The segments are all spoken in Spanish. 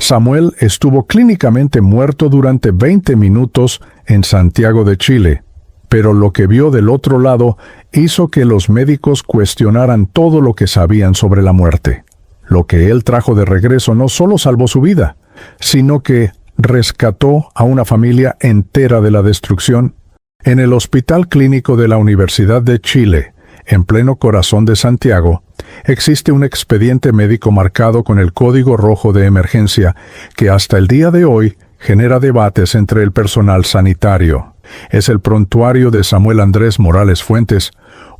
Samuel estuvo clínicamente muerto durante 20 minutos en Santiago de Chile, pero lo que vio del otro lado hizo que los médicos cuestionaran todo lo que sabían sobre la muerte. Lo que él trajo de regreso no solo salvó su vida, sino que rescató a una familia entera de la destrucción. En el Hospital Clínico de la Universidad de Chile, en pleno corazón de Santiago, existe un expediente médico marcado con el código rojo de emergencia que hasta el día de hoy genera debates entre el personal sanitario. Es el prontuario de Samuel Andrés Morales Fuentes,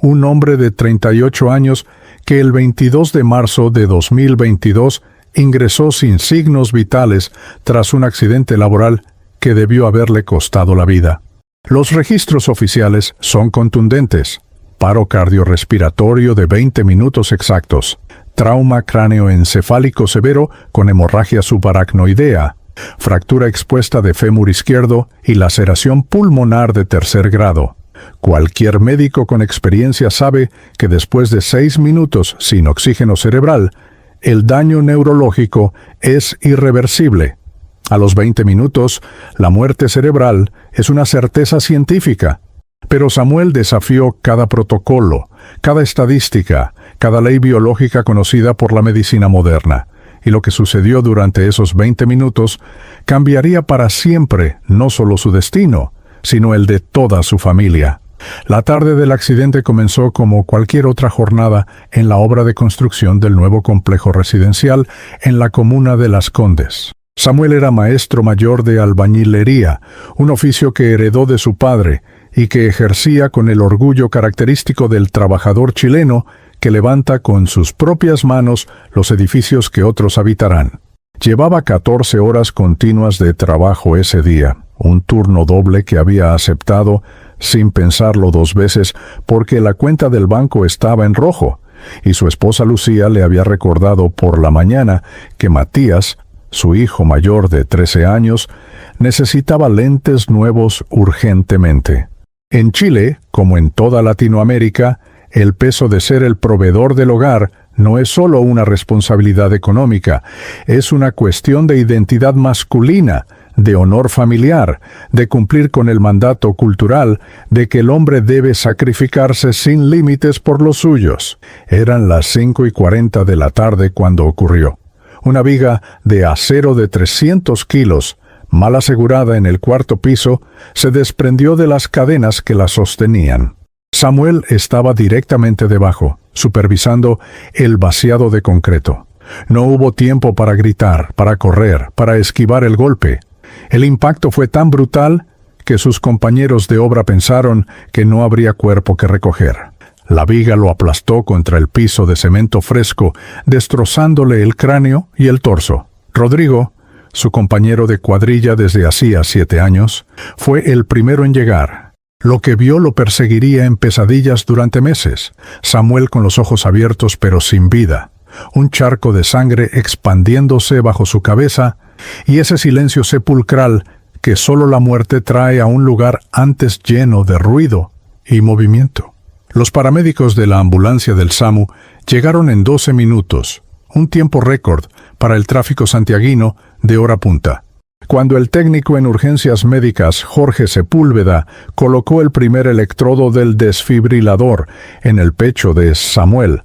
un hombre de 38 años que el 22 de marzo de 2022 ingresó sin signos vitales tras un accidente laboral que debió haberle costado la vida. Los registros oficiales son contundentes. Paro cardiorrespiratorio de 20 minutos exactos, trauma cráneoencefálico severo con hemorragia subaracnoidea, fractura expuesta de fémur izquierdo y laceración pulmonar de 3er grado. Cualquier médico con experiencia sabe que después de 6 minutos sin oxígeno cerebral, el daño neurológico es irreversible. A los 20 minutos, la muerte cerebral es una certeza científica. Pero Samuel desafió cada protocolo, cada estadística, cada ley biológica conocida por la medicina moderna. Y lo que sucedió durante esos 20 minutos cambiaría para siempre no solo su destino, sino el de toda su familia. La tarde del accidente comenzó como cualquier otra jornada en la obra de construcción del nuevo complejo residencial en la comuna de Las Condes. Samuel era maestro mayor de albañilería, un oficio que heredó de su padre y que ejercía con el orgullo característico del trabajador chileno que levanta con sus propias manos los edificios que otros habitarán. Llevaba 14 horas continuas de trabajo ese día, un turno doble que había aceptado sin pensarlo 2 veces porque la cuenta del banco estaba en rojo, y su esposa Lucía le había recordado por la mañana que Matías, su hijo mayor de 13 años, necesitaba lentes nuevos urgentemente. En Chile, como en toda Latinoamérica, el peso de ser el proveedor del hogar no es solo una responsabilidad económica, es una cuestión de identidad masculina, de honor familiar, de cumplir con el mandato cultural de que el hombre debe sacrificarse sin límites por los suyos. Eran las 5:40 de la tarde cuando ocurrió. Una viga de acero de 300 kilos, mal asegurada en el 4º piso, se desprendió de las cadenas que la sostenían. Samuel estaba directamente debajo, supervisando el vaciado de concreto. No hubo tiempo para gritar, para correr, para esquivar el golpe. El impacto fue tan brutal que sus compañeros de obra pensaron que no habría cuerpo que recoger. La viga lo aplastó contra el piso de cemento fresco, destrozándole el cráneo y el torso. Rodrigo, su compañero de cuadrilla desde hacía 7 años, fue el primero en llegar. Lo que vio lo perseguiría en pesadillas durante meses. Samuel con los ojos abiertos pero sin vida. Un charco de sangre expandiéndose bajo su cabeza y ese silencio sepulcral que solo la muerte trae a un lugar antes lleno de ruido y movimiento. Los paramédicos de la ambulancia del SAMU llegaron en 12 minutos, un tiempo récord para el tráfico santiaguino de hora punta. Cuando el técnico en urgencias médicas Jorge Sepúlveda colocó el primer electrodo del desfibrilador en el pecho de Samuel,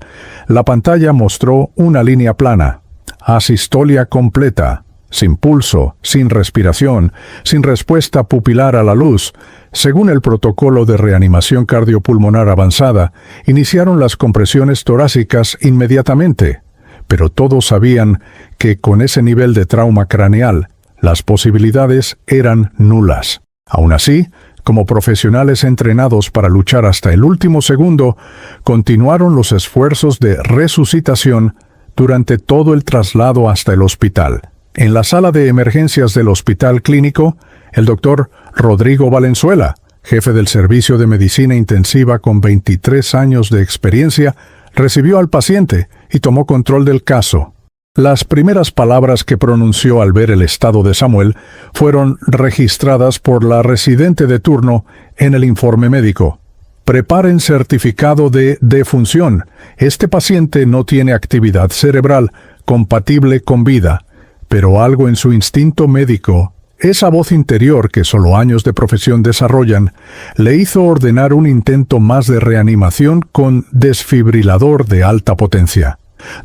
la pantalla mostró una línea plana, asistolia completa, sin pulso, sin respiración, sin respuesta pupilar a la luz. Según el protocolo de reanimación cardiopulmonar avanzada, iniciaron las compresiones torácicas inmediatamente, pero todos sabían que con ese nivel de trauma craneal, las posibilidades eran nulas. Aún así, como profesionales entrenados para luchar hasta el último segundo, continuaron los esfuerzos de resucitación durante todo el traslado hasta el hospital. En la sala de emergencias del Hospital Clínico, el doctor Rodrigo Valenzuela, jefe del Servicio de Medicina Intensiva con 23 años de experiencia, recibió al paciente y tomó control del caso. Las primeras palabras que pronunció al ver el estado de Samuel fueron registradas por la residente de turno en el informe médico. Preparen certificado de defunción. Este paciente no tiene actividad cerebral compatible con vida. Pero algo en su instinto médico, esa voz interior que solo años de profesión desarrollan, le hizo ordenar un intento más de reanimación con desfibrilador de alta potencia.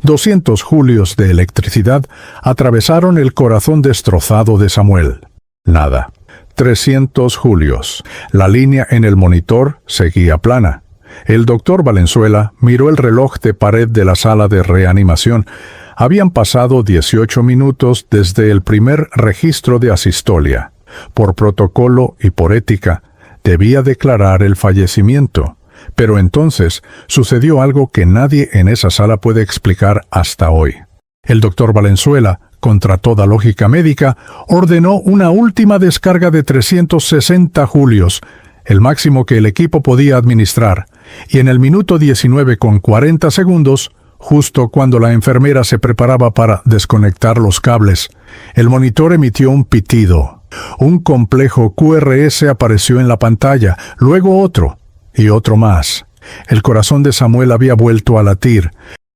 200 julios de electricidad atravesaron el corazón destrozado de Samuel. Nada. 300 julios. La línea en el monitor seguía plana. El doctor Valenzuela miró el reloj de pared de la sala de reanimación. Habían pasado 18 minutos desde el primer registro de asistolia. Por protocolo y por ética, debía declarar el fallecimiento. Pero entonces sucedió algo que nadie en esa sala puede explicar hasta hoy. El doctor Valenzuela, contra toda lógica médica, ordenó una última descarga de 360 julios, el máximo que el equipo podía administrar, y en el minuto 19:40, justo cuando la enfermera se preparaba para desconectar los cables, el monitor emitió un pitido. Un complejo QRS apareció en la pantalla, luego otro, y otro más. El corazón de Samuel había vuelto a latir.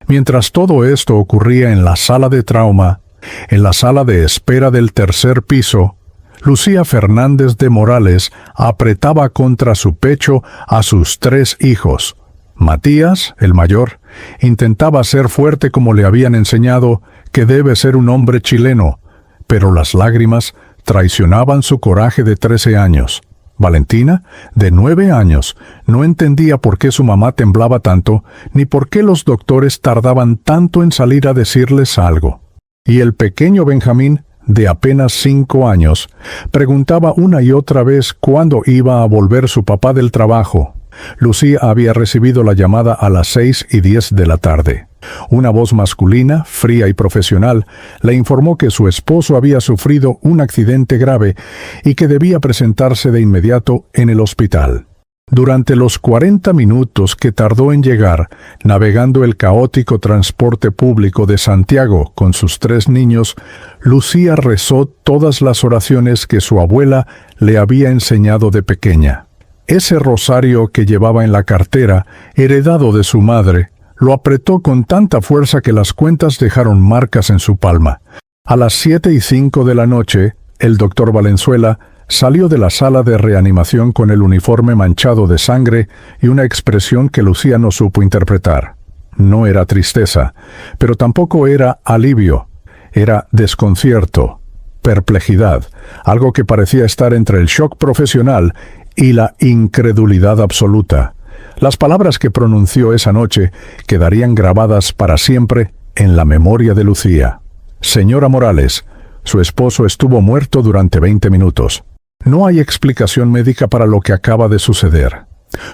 Mientras todo esto ocurría en la sala de trauma, en la sala de espera del tercer piso, Lucía Fernández de Morales apretaba contra su pecho a sus 3 hijos. Matías, el mayor, intentaba ser fuerte como le habían enseñado que debe ser un hombre chileno, pero las lágrimas traicionaban su coraje de 13 años. Valentina, de 9 años, no entendía por qué su mamá temblaba tanto, ni por qué los doctores tardaban tanto en salir a decirles algo. Y el pequeño Benjamín, de apenas 5 años, preguntaba una y otra vez cuándo iba a volver su papá del trabajo. Lucía había recibido la llamada a las 6:10 de la tarde. Una voz masculina, fría y profesional, le informó que su esposo había sufrido un accidente grave y que debía presentarse de inmediato en el hospital. Durante los 40 minutos que tardó en llegar, navegando el caótico transporte público de Santiago con sus 3 niños, Lucía rezó todas las oraciones que su abuela le había enseñado de pequeña. Ese rosario que llevaba en la cartera, heredado de su madre, lo apretó con tanta fuerza que las cuentas dejaron marcas en su palma. A las 7:05 de la noche, el doctor Valenzuela salió de la sala de reanimación con el uniforme manchado de sangre y una expresión que Lucía no supo interpretar. No era tristeza, pero tampoco era alivio. Era desconcierto, perplejidad, algo que parecía estar entre el shock profesional y la incredulidad absoluta. Las palabras que pronunció esa noche quedarían grabadas para siempre en la memoria de Lucía. Señora Morales, su esposo estuvo muerto durante 20 minutos. No hay explicación médica para lo que acaba de suceder.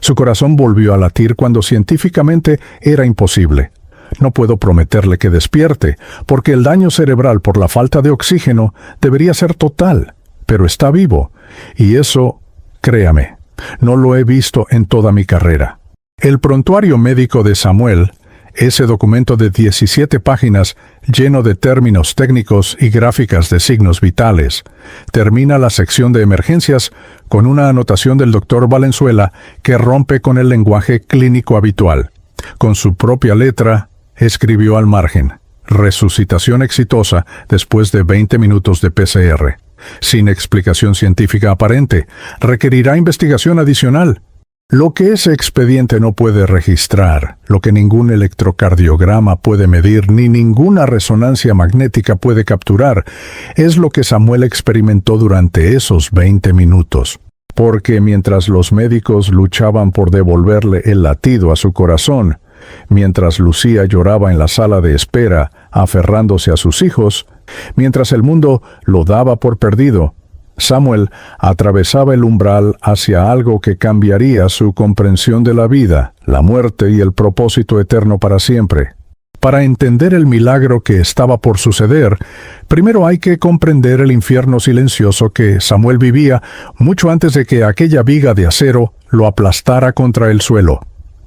Su corazón volvió a latir cuando científicamente era imposible. No puedo prometerle que despierte, porque el daño cerebral por la falta de oxígeno debería ser total, pero está vivo, y eso, créame, no lo he visto en toda mi carrera. El prontuario médico de Samuel, ese documento de 17 páginas lleno de términos técnicos y gráficas de signos vitales, termina la sección de emergencias con una anotación del doctor Valenzuela que rompe con el lenguaje clínico habitual. Con su propia letra, escribió al margen: resucitación exitosa después de 20 minutos de PCR. Sin explicación científica aparente, requerirá investigación adicional. Lo que ese expediente no puede registrar, lo que ningún electrocardiograma puede medir ni ninguna resonancia magnética puede capturar, es lo que Samuel experimentó durante esos 20 minutos. Porque mientras los médicos luchaban por devolverle el latido a su corazón, mientras Lucía lloraba en la sala de espera, aferrándose a sus hijos, mientras el mundo lo daba por perdido, Samuel atravesaba el umbral hacia algo que cambiaría su comprensión de la vida, la muerte y el propósito eterno para siempre. Para entender el milagro que estaba por suceder, primero hay que comprender el infierno silencioso que Samuel vivía mucho antes de que aquella viga de acero lo aplastara contra el suelo.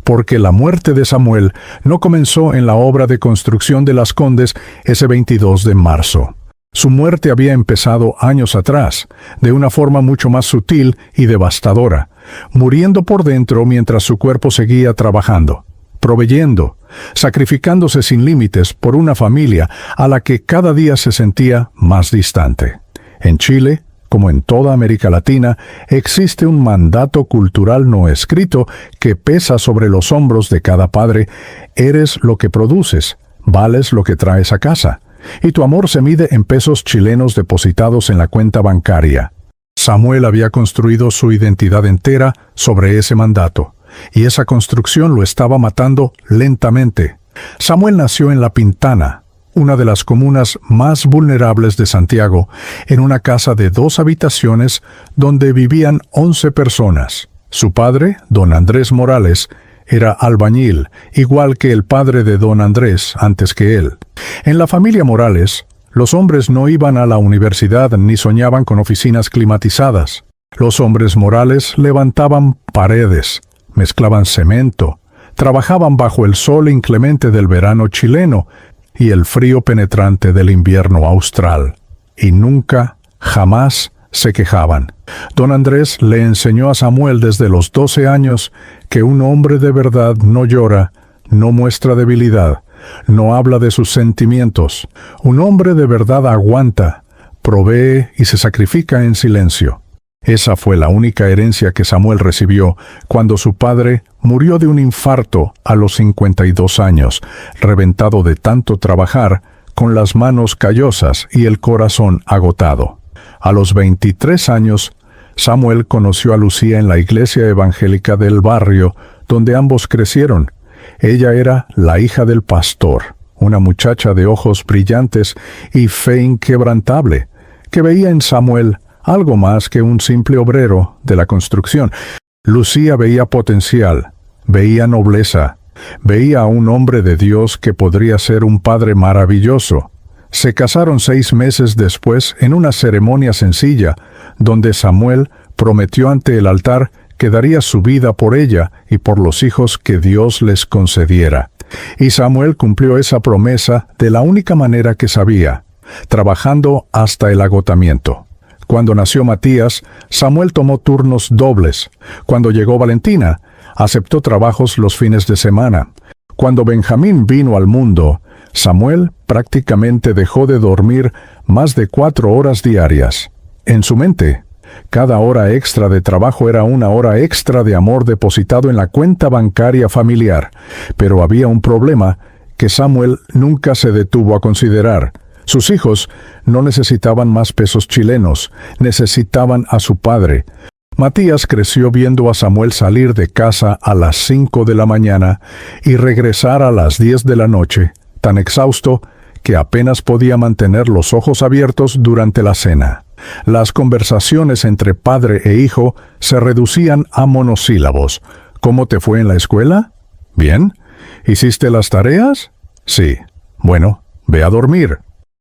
Porque la muerte de Samuel no comenzó en la obra de construcción de Las Condes ese 22 de marzo. Su muerte había empezado años atrás, de una forma mucho más sutil y devastadora, muriendo por dentro mientras su cuerpo seguía trabajando. proveyendo, sacrificándose sin límites por una familia a la que cada día se sentía más distante. En Chile, como en toda América Latina, existe un mandato cultural no escrito que pesa sobre los hombros de cada padre: eres lo que produces, vales lo que traes a casa, y tu amor se mide en pesos chilenos depositados en la cuenta bancaria. Samuel había construido su identidad entera sobre ese mandato, y esa construcción lo estaba matando lentamente. Samuel nació en La Pintana, una de las comunas más vulnerables de Santiago, en una casa de 2 habitaciones donde vivían 11 personas. Su padre, don Andrés Morales, era albañil, igual que el padre de don Andrés antes que él. En la familia Morales, los hombres no iban a la universidad ni soñaban con oficinas climatizadas. Los hombres Morales levantaban paredes, mezclaban cemento, trabajaban bajo el sol inclemente del verano chileno y el frío penetrante del invierno austral, y nunca, jamás se quejaban. Don Andrés le enseñó a Samuel desde los 12 años que un hombre de verdad no llora, no muestra debilidad, no habla de sus sentimientos. Un hombre de verdad aguanta, provee y se sacrifica en silencio. Esa fue la única herencia que Samuel recibió cuando su padre murió de un infarto a los 52 años, reventado de tanto trabajar, con las manos callosas y el corazón agotado. A los 23 años, Samuel conoció a Lucía en la iglesia evangélica del barrio, donde ambos crecieron. Ella era la hija del pastor, una muchacha de ojos brillantes y fe inquebrantable, que veía en Samuel algo más que un simple obrero de la construcción. Lucía veía potencial, veía nobleza, veía a un hombre de Dios que podría ser un padre maravilloso. Se casaron 6 meses después en una ceremonia sencilla, donde Samuel prometió ante el altar que daría su vida por ella y por los hijos que Dios les concediera. Y Samuel cumplió esa promesa de la única manera que sabía, trabajando hasta el agotamiento. Cuando nació Matías, Samuel tomó turnos dobles. Cuando llegó Valentina, aceptó trabajos los fines de semana. Cuando Benjamín vino al mundo, Samuel prácticamente dejó de dormir más de 4 horas diarias. En su mente, cada hora extra de trabajo era una hora extra de amor depositado en la cuenta bancaria familiar. Pero había un problema que Samuel nunca se detuvo a considerar. Sus hijos no necesitaban más pesos chilenos, necesitaban a su padre. Matías creció viendo a Samuel salir de casa a las 5 de la mañana y regresar a las 10 de la noche, tan exhausto que apenas podía mantener los ojos abiertos durante la cena. Las conversaciones entre padre e hijo se reducían a monosílabos. ¿Cómo te fue en la escuela? ¿Bien? ¿Hiciste las tareas? Sí. Bueno, ve a dormir.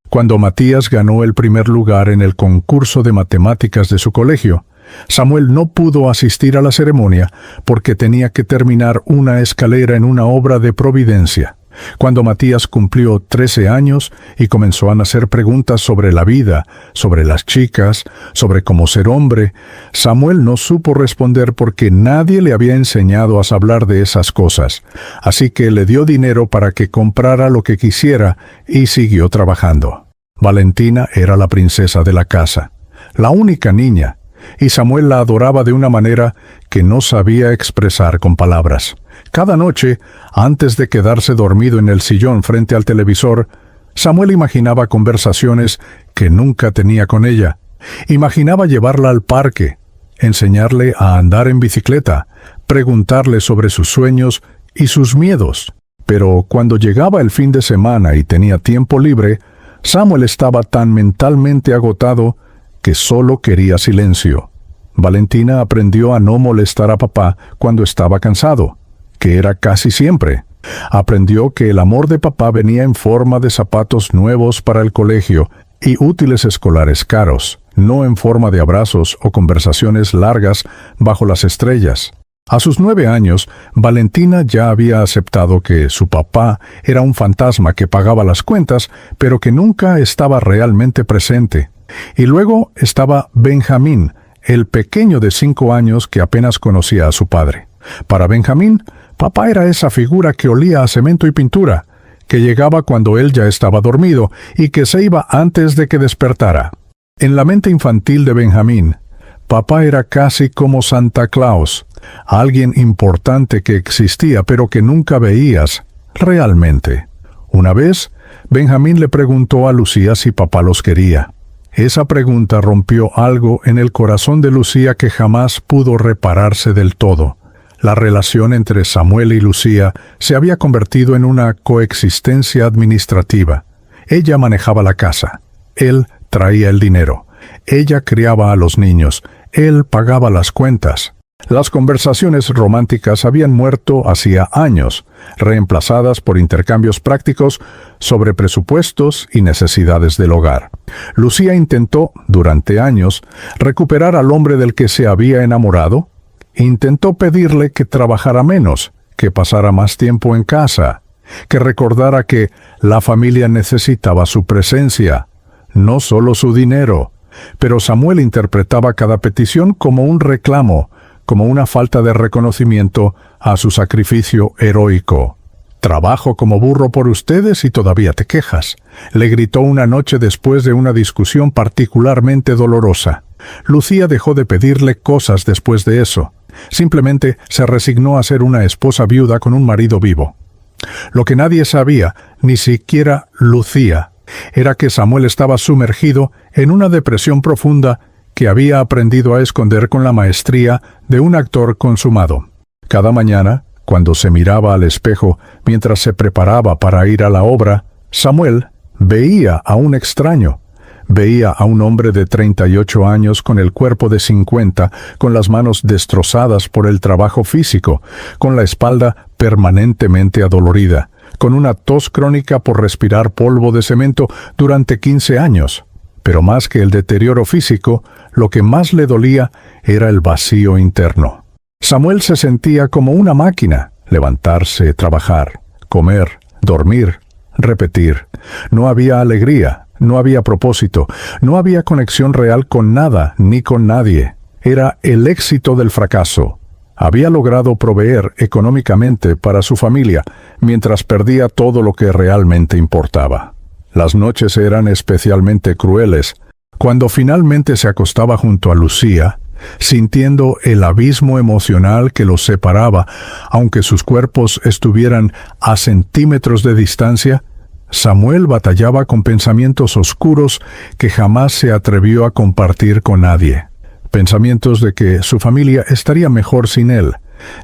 Cuando Matías ganó el primer lugar en el concurso de matemáticas de su colegio, Samuel no pudo asistir a la ceremonia porque tenía que terminar una escalera en una obra de Providencia. Cuando Matías cumplió 13 años y comenzó a hacer preguntas sobre la vida, sobre las chicas, sobre cómo ser hombre, Samuel no supo responder porque nadie le había enseñado a hablar de esas cosas. Así que le dio dinero para que comprara lo que quisiera y siguió trabajando. Valentina era la princesa de la casa, la única niña, y Samuel la adoraba de una manera que no sabía expresar con palabras. Cada noche, antes de quedarse dormido en el sillón frente al televisor, Samuel imaginaba conversaciones que nunca tenía con ella. Imaginaba llevarla al parque, enseñarle a andar en bicicleta, preguntarle sobre sus sueños y sus miedos. Pero cuando llegaba el fin de semana y tenía tiempo libre, Samuel estaba tan mentalmente agotado que solo quería silencio. Valentina aprendió a no molestar a papá cuando estaba cansado, que era casi siempre. Aprendió que el amor de papá venía en forma de zapatos nuevos para el colegio y útiles escolares caros, no en forma de abrazos o conversaciones largas bajo las estrellas. A sus 9 años, Valentina ya había aceptado que su papá era un fantasma que pagaba las cuentas, pero que nunca estaba realmente presente. Y luego estaba Benjamín, el pequeño de 5 años que apenas conocía a su padre. Para Benjamín, Papá era esa figura que olía a cemento y pintura, que llegaba cuando él ya estaba dormido y que se iba antes de que despertara. En la mente infantil de Benjamín, papá era casi como Santa Claus, alguien importante que existía pero que nunca veías realmente. Una vez, Benjamín le preguntó a Lucía si papá los quería. Esa pregunta rompió algo en el corazón de Lucía que jamás pudo repararse del todo. La relación entre Samuel y Lucía se había convertido en una coexistencia administrativa. Ella manejaba la casa. Él traía el dinero. Ella criaba a los niños. Él pagaba las cuentas. Las conversaciones románticas habían muerto hacía años, reemplazadas por intercambios prácticos sobre presupuestos y necesidades del hogar. Lucía intentó, durante años, recuperar al hombre del que se había enamorado. Intentó pedirle que trabajara menos, que pasara más tiempo en casa, que recordara que la familia necesitaba su presencia, no solo su dinero. Pero Samuel interpretaba cada petición como un reclamo, como una falta de reconocimiento a su sacrificio heroico. «Trabajo como burro por ustedes y todavía te quejas», le gritó una noche después de una discusión particularmente dolorosa. Lucía dejó de pedirle cosas después de eso. Simplemente se resignó a ser una esposa viuda con un marido vivo. Lo que nadie sabía, ni siquiera Lucía, era que Samuel estaba sumergido en una depresión profunda que había aprendido a esconder con la maestría de un actor consumado. Cada mañana, cuando se miraba al espejo mientras se preparaba para ir a la obra, Samuel veía a un extraño. Veía a un hombre de 38 años con el cuerpo de 50, con las manos destrozadas por el trabajo físico, con la espalda permanentemente adolorida, con una tos crónica por respirar polvo de cemento durante 15 años. Pero más que el deterioro físico, lo que más le dolía era el vacío interno. Samuel se sentía como una máquina: levantarse, trabajar, comer, dormir, repetir. No había alegría. No había propósito, no había conexión real con nada ni con nadie. Era el éxito del fracaso. Había logrado proveer económicamente para su familia, mientras perdía todo lo que realmente importaba. Las noches eran especialmente crueles. Cuando finalmente se acostaba junto a Lucía, sintiendo el abismo emocional que los separaba, aunque sus cuerpos estuvieran a centímetros de distancia, Samuel batallaba con pensamientos oscuros que jamás se atrevió a compartir con nadie. Pensamientos de que su familia estaría mejor sin él,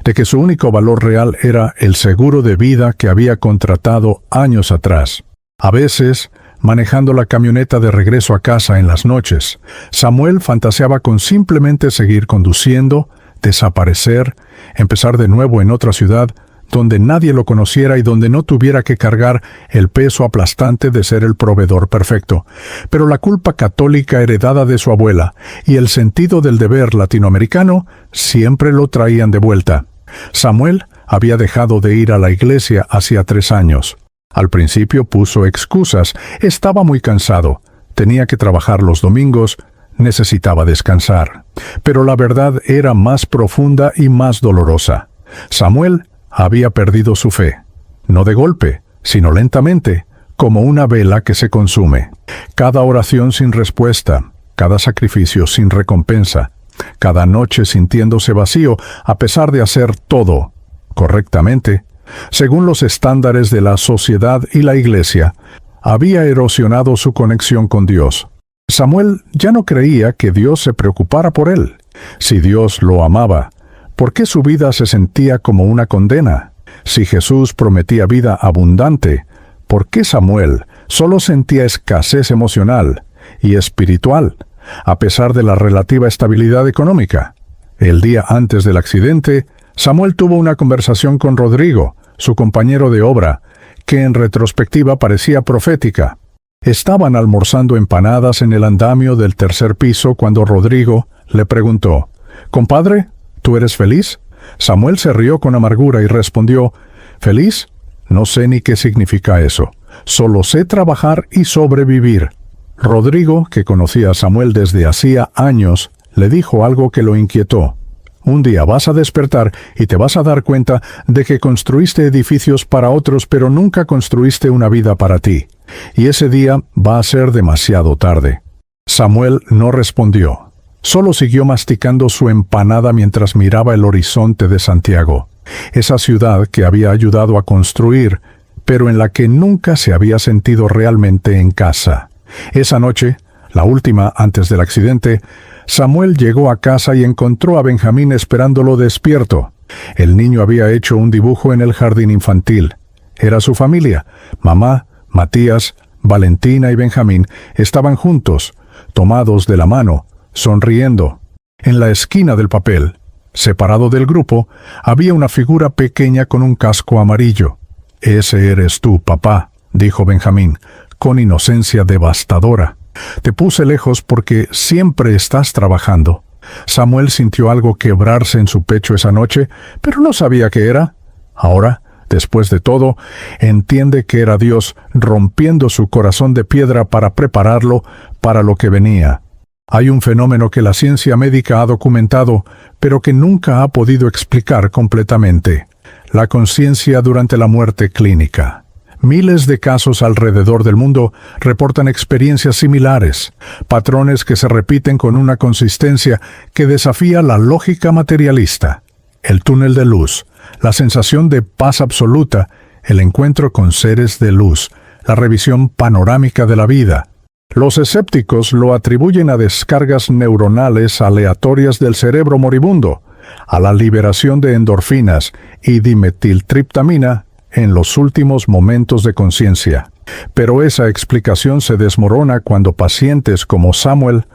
de que su único valor real era el seguro de vida que había contratado años atrás. A veces, manejando la camioneta de regreso a casa en las noches, Samuel fantaseaba con simplemente seguir conduciendo, desaparecer, empezar de nuevo en otra ciudad, donde nadie lo conociera y donde no tuviera que cargar el peso aplastante de ser el proveedor perfecto. Pero la culpa católica heredada de su abuela y el sentido del deber latinoamericano siempre lo traían de vuelta. Samuel había dejado de ir a la iglesia hacía 3 años. Al principio puso excusas: estaba muy cansado, tenía que trabajar los domingos, necesitaba descansar. Pero la verdad era más profunda y más dolorosa. Samuel había perdido su fe, no de golpe, sino lentamente, como una vela que se consume. Cada oración sin respuesta, cada sacrificio sin recompensa, cada noche sintiéndose vacío a pesar de hacer todo correctamente, según los estándares de la sociedad y la iglesia, había erosionado su conexión con Dios. Samuel ya no creía que Dios se preocupara por él. Si Dios lo amaba, ¿por qué su vida se sentía como una condena? Si Jesús prometía vida abundante, ¿por qué Samuel solo sentía escasez emocional y espiritual, a pesar de la relativa estabilidad económica? El día antes del accidente, Samuel tuvo una conversación con Rodrigo, su compañero de obra, que en retrospectiva parecía profética. Estaban almorzando empanadas en el andamio del 3er piso cuando Rodrigo le preguntó: «Compadre, ¿tú eres feliz?». Samuel se rió con amargura y respondió: «¿Feliz? No sé ni qué significa eso. Solo sé trabajar y sobrevivir». Rodrigo, que conocía a Samuel desde hacía años, le dijo algo que lo inquietó. Un día vas a despertar y te vas a dar cuenta de que construiste edificios para otros, pero nunca construiste una vida para ti. Y ese día va a ser demasiado tarde. Samuel no respondió. Solo siguió masticando su empanada mientras miraba el horizonte de Santiago, esa ciudad que había ayudado a construir, pero en la que nunca se había sentido realmente en casa. Esa noche, la última antes del accidente, Samuel llegó a casa y encontró a Benjamín esperándolo despierto. El niño había hecho un dibujo en el jardín infantil. Era su familia. Mamá, Matías, Valentina y Benjamín estaban juntos, tomados de la mano, sonriendo. En la esquina del papel, separado del grupo, había una figura pequeña con un casco amarillo. «Ese eres tú, papá», dijo Benjamín, con inocencia devastadora. «Te puse lejos porque siempre estás trabajando». Samuel sintió algo quebrarse en su pecho esa noche, pero no sabía qué era. Ahora, después de todo, entiende que era Dios rompiendo su corazón de piedra para prepararlo para lo que venía. Hay un fenómeno que la ciencia médica ha documentado, pero que nunca ha podido explicar completamente: la conciencia durante la muerte clínica. Miles de casos alrededor del mundo reportan experiencias similares, patrones que se repiten con una consistencia que desafía la lógica materialista. El túnel de luz, la sensación de paz absoluta, el encuentro con seres de luz, la revisión panorámica de la vida. Los escépticos lo atribuyen a descargas neuronales aleatorias del cerebro moribundo, a la liberación de endorfinas y dimetiltriptamina en los últimos momentos de conciencia. Pero esa explicación se desmorona cuando pacientes como Samuel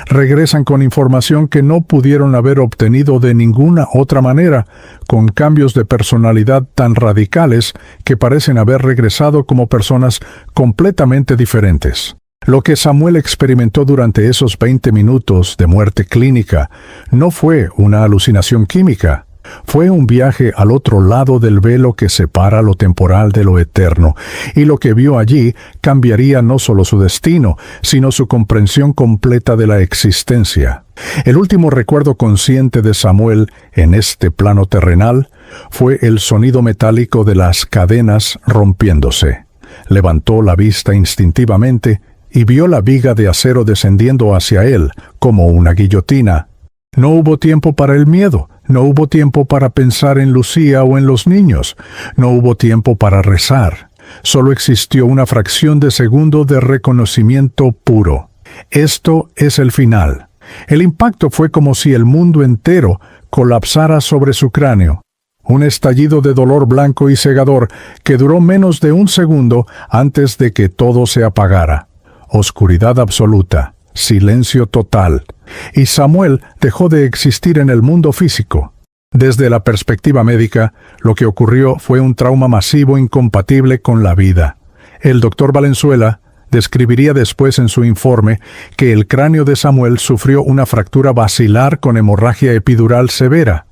regresan con información que no pudieron haber obtenido de ninguna otra manera, con cambios de personalidad tan radicales que parecen haber regresado como personas completamente diferentes. Lo que Samuel experimentó durante esos 20 minutos de muerte clínica no fue una alucinación química. Fue un viaje al otro lado del velo que separa lo temporal de lo eterno, y lo que vio allí cambiaría no solo su destino, sino su comprensión completa de la existencia. El último recuerdo consciente de Samuel en este plano terrenal fue el sonido metálico de las cadenas rompiéndose. Levantó la vista instintivamente y vio la viga de acero descendiendo hacia él como una guillotina. No hubo tiempo para el miedo, no hubo tiempo para pensar en Lucía o en los niños, no hubo tiempo para rezar. Solo existió una fracción de segundo de reconocimiento puro. Esto es el final. El impacto fue como si el mundo entero colapsara sobre su cráneo. Un estallido de dolor blanco y cegador que duró menos de un segundo antes de que todo se apagara. Oscuridad absoluta, silencio total, y Samuel dejó de existir en el mundo físico. Desde la perspectiva médica, lo que ocurrió fue un trauma masivo incompatible con la vida. El doctor Valenzuela describiría después en su informe que el cráneo de Samuel sufrió una fractura basilar con hemorragia epidural severa.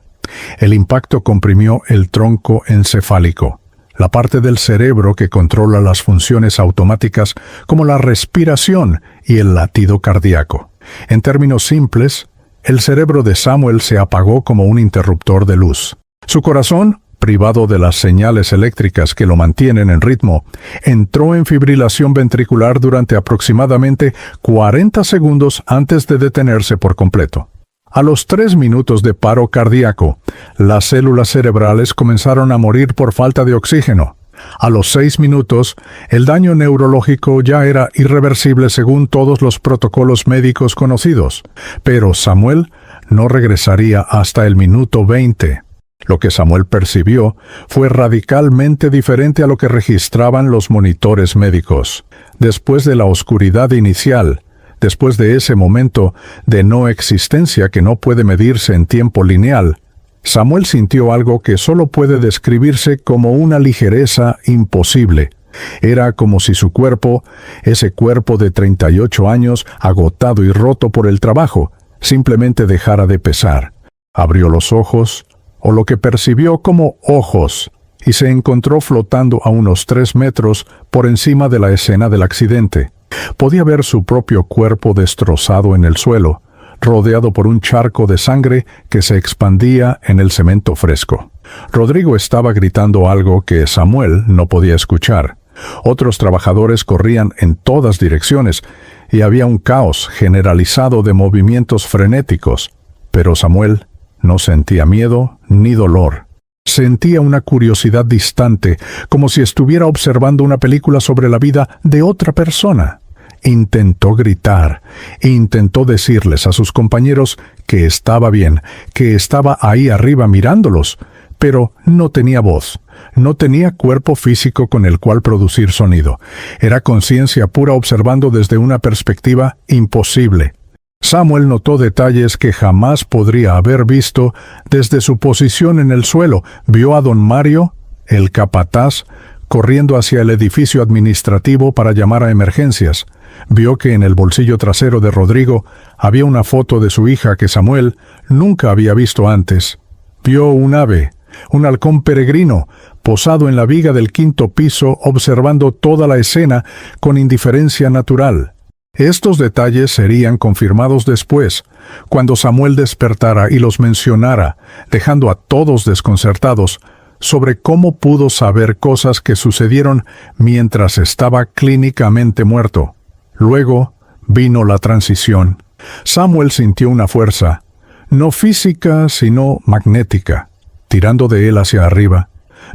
El impacto comprimió el tronco encefálico, la parte del cerebro que controla las funciones automáticas como la respiración y el latido cardíaco. En términos simples, el cerebro de Samuel se apagó como un interruptor de luz. Su corazón, privado de las señales eléctricas que lo mantienen en ritmo, entró en fibrilación ventricular durante aproximadamente 40 segundos antes de detenerse por completo. A los 3 minutos de paro cardíaco, las células cerebrales comenzaron a morir por falta de oxígeno. A los 6 minutos, el daño neurológico ya era irreversible según todos los protocolos médicos conocidos, pero Samuel no regresaría hasta el minuto 20. Lo que Samuel percibió fue radicalmente diferente a lo que registraban los monitores médicos. Después de la oscuridad inicial, después de ese momento de no existencia que no puede medirse en tiempo lineal, Samuel sintió algo que solo puede describirse como una ligereza imposible. Era como si su cuerpo, ese cuerpo de 38 años, agotado y roto por el trabajo, simplemente dejara de pesar. Abrió los ojos, o lo que percibió como ojos, y se encontró flotando a unos 3 metros por encima de la escena del accidente. Podía ver su propio cuerpo destrozado en el suelo, rodeado por un charco de sangre que se expandía en el cemento fresco. Rodrigo estaba gritando algo que Samuel no podía escuchar. Otros trabajadores corrían en todas direcciones y había un caos generalizado de movimientos frenéticos. Pero Samuel no sentía miedo ni dolor. Sentía una curiosidad distante, como si estuviera observando una película sobre la vida de otra persona. Intentó gritar, intentó decirles a sus compañeros que estaba bien, que estaba ahí arriba mirándolos, pero no tenía voz, no tenía cuerpo físico con el cual producir sonido. Era conciencia pura observando desde una perspectiva imposible. Samuel notó detalles que jamás podría haber visto desde su posición en el suelo. Vio a don Mario, el capataz, corriendo hacia el edificio administrativo para llamar a emergencias. Vio que en el bolsillo trasero de Rodrigo había una foto de su hija que Samuel nunca había visto antes. Vio un ave, un halcón peregrino, posado en la viga del 5º piso, observando toda la escena con indiferencia natural. Estos detalles serían confirmados después, cuando Samuel despertara y los mencionara, dejando a todos desconcertados sobre cómo pudo saber cosas que sucedieron mientras estaba clínicamente muerto. Luego vino la transición. Samuel sintió una fuerza, no física, sino magnética, tirando de él hacia arriba.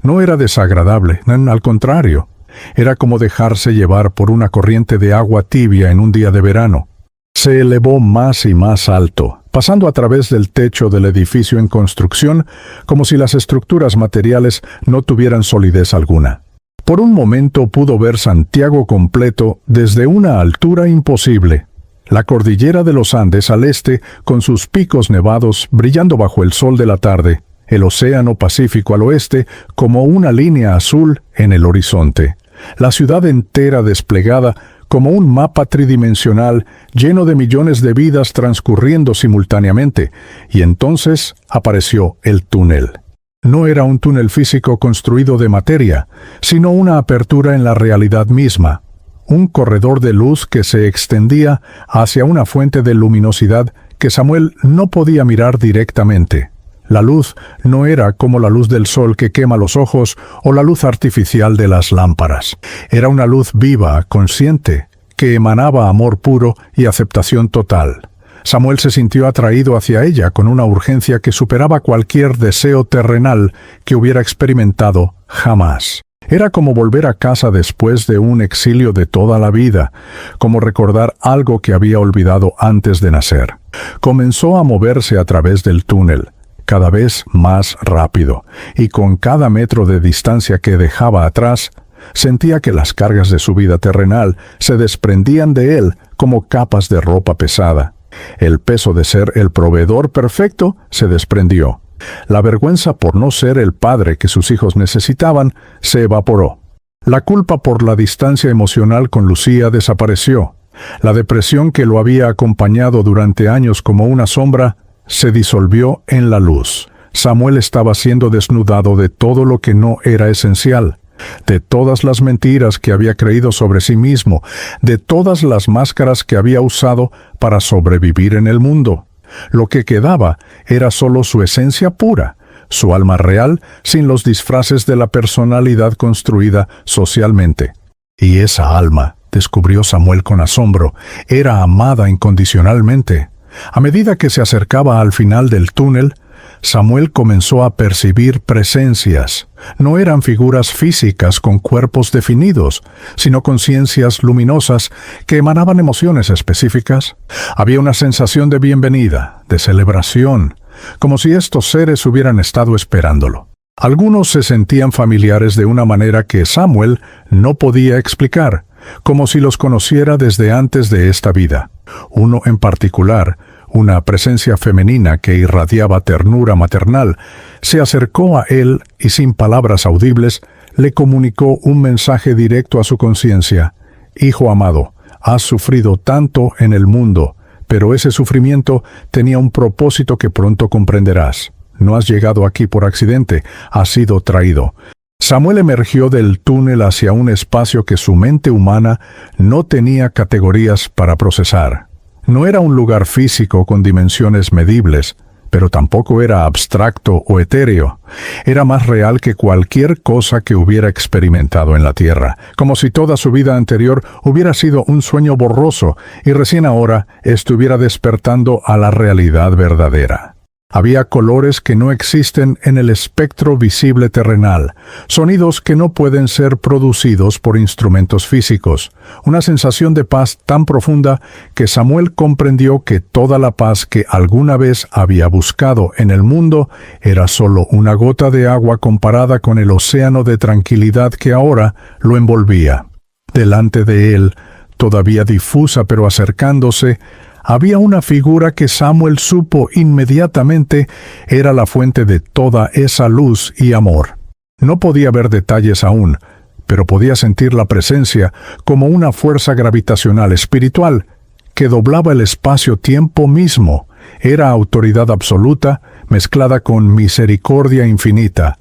No era desagradable, al contrario. Era como dejarse llevar por una corriente de agua tibia en un día de verano. Se elevó más y más alto, pasando a través del techo del edificio en construcción, como si las estructuras materiales no tuvieran solidez alguna. Por un momento pudo ver Santiago completo desde una altura imposible. La cordillera de los Andes al este, con sus picos nevados brillando bajo el sol de la tarde. El océano Pacífico al oeste, como una línea azul en el horizonte. La ciudad entera desplegada como un mapa tridimensional lleno de millones de vidas transcurriendo simultáneamente, y entonces apareció el túnel. No era un túnel físico construido de materia, sino una apertura en la realidad misma, un corredor de luz que se extendía hacia una fuente de luminosidad que Samuel no podía mirar directamente. La luz no era como la luz del sol que quema los ojos o la luz artificial de las lámparas. Era una luz viva, consciente, que emanaba amor puro y aceptación total. Samuel se sintió atraído hacia ella con una urgencia que superaba cualquier deseo terrenal que hubiera experimentado jamás. Era como volver a casa después de un exilio de toda la vida, como recordar algo que había olvidado antes de nacer. Comenzó a moverse a través del túnel, cada vez más rápido, y con cada metro de distancia que dejaba atrás, sentía que las cargas de su vida terrenal se desprendían de él como capas de ropa pesada. El peso de ser el proveedor perfecto se desprendió. La vergüenza por no ser el padre que sus hijos necesitaban se evaporó. La culpa por la distancia emocional con Lucía desapareció. La depresión que lo había acompañado durante años como una sombra se disolvió en la luz. Samuel estaba siendo desnudado de todo lo que no era esencial, de todas las mentiras que había creído sobre sí mismo, de todas las máscaras que había usado para sobrevivir en el mundo. Lo que quedaba era solo su esencia pura, su alma real, sin los disfraces de la personalidad construida socialmente. Y esa alma, descubrió Samuel con asombro, era amada incondicionalmente. A medida que se acercaba al final del túnel, Samuel comenzó a percibir presencias. No eran figuras físicas con cuerpos definidos, sino conciencias luminosas que emanaban emociones específicas. Había una sensación de bienvenida, de celebración, como si estos seres hubieran estado esperándolo. Algunos se sentían familiares de una manera que Samuel no podía explicar, como si los conociera desde antes de esta vida. Uno en particular, una presencia femenina que irradiaba ternura maternal, se acercó a él y sin palabras audibles le comunicó un mensaje directo a su conciencia. Hijo amado, has sufrido tanto en el mundo, pero ese sufrimiento tenía un propósito que pronto comprenderás. No has llegado aquí por accidente, has sido traído. Samuel emergió del túnel hacia un espacio que su mente humana no tenía categorías para procesar. No era un lugar físico con dimensiones medibles, pero tampoco era abstracto o etéreo. Era más real que cualquier cosa que hubiera experimentado en la tierra, como si toda su vida anterior hubiera sido un sueño borroso y recién ahora estuviera despertando a la realidad verdadera. Había colores que no existen en el espectro visible terrenal, sonidos que no pueden ser producidos por instrumentos físicos, una sensación de paz tan profunda que Samuel comprendió que toda la paz que alguna vez había buscado en el mundo era solo una gota de agua comparada con el océano de tranquilidad que ahora lo envolvía. Delante de él, todavía difusa pero acercándose, había una figura que Samuel supo inmediatamente era la fuente de toda esa luz y amor. No podía ver detalles aún, pero podía sentir la presencia como una fuerza gravitacional espiritual que doblaba el espacio-tiempo mismo. Era autoridad absoluta mezclada con misericordia infinita.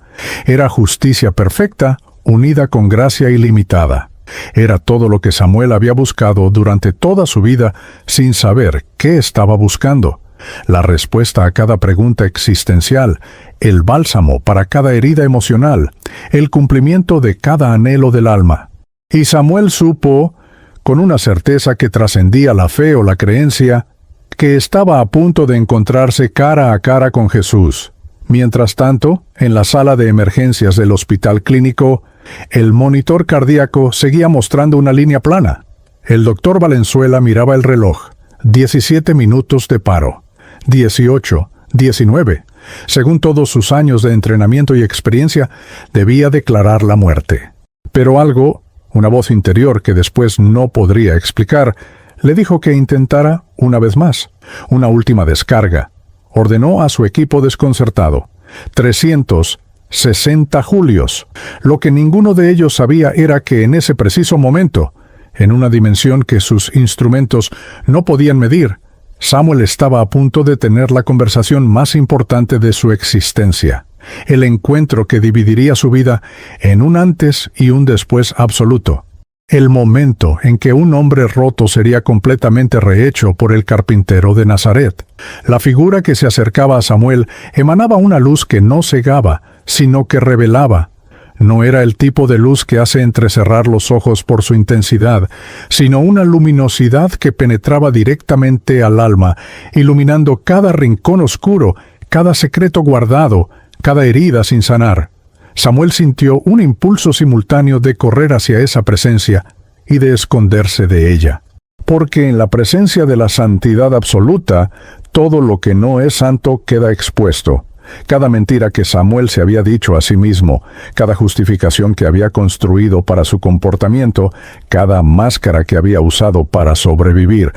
Era justicia perfecta unida con gracia ilimitada. Era todo lo que Samuel había buscado durante toda su vida sin saber qué estaba buscando. La respuesta a cada pregunta existencial, el bálsamo para cada herida emocional, el cumplimiento de cada anhelo del alma. Y Samuel supo, con una certeza que trascendía la fe o la creencia, que estaba a punto de encontrarse cara a cara con Jesús. Mientras tanto, en la sala de emergencias del hospital clínico, el monitor cardíaco seguía mostrando una línea plana. El doctor Valenzuela miraba el reloj. 17 minutos de paro. 18, 19. Según todos sus años de entrenamiento y experiencia, debía declarar la muerte. Pero algo, una voz interior que después no podría explicar, le dijo que intentara una vez más, una última descarga. Ordenó a su equipo desconcertado. 360 julios. Lo que ninguno de ellos sabía era que en ese preciso momento, en una dimensión que sus instrumentos no podían medir, Samuel estaba a punto de tener la conversación más importante de su existencia, el encuentro que dividiría su vida en un antes y un después absoluto. El momento en que un hombre roto sería completamente rehecho por el carpintero de Nazaret. La figura que se acercaba a Samuel emanaba una luz que no cegaba, sino que revelaba. No era el tipo de luz que hace entrecerrar los ojos por su intensidad, sino una luminosidad que penetraba directamente al alma, iluminando cada rincón oscuro, cada secreto guardado, cada herida sin sanar. Samuel sintió un impulso simultáneo de correr hacia esa presencia y de esconderse de ella. Porque en la presencia de la santidad absoluta, todo lo que no es santo queda expuesto. Cada mentira que Samuel se había dicho a sí mismo, cada justificación que había construido para su comportamiento, cada máscara que había usado para sobrevivir,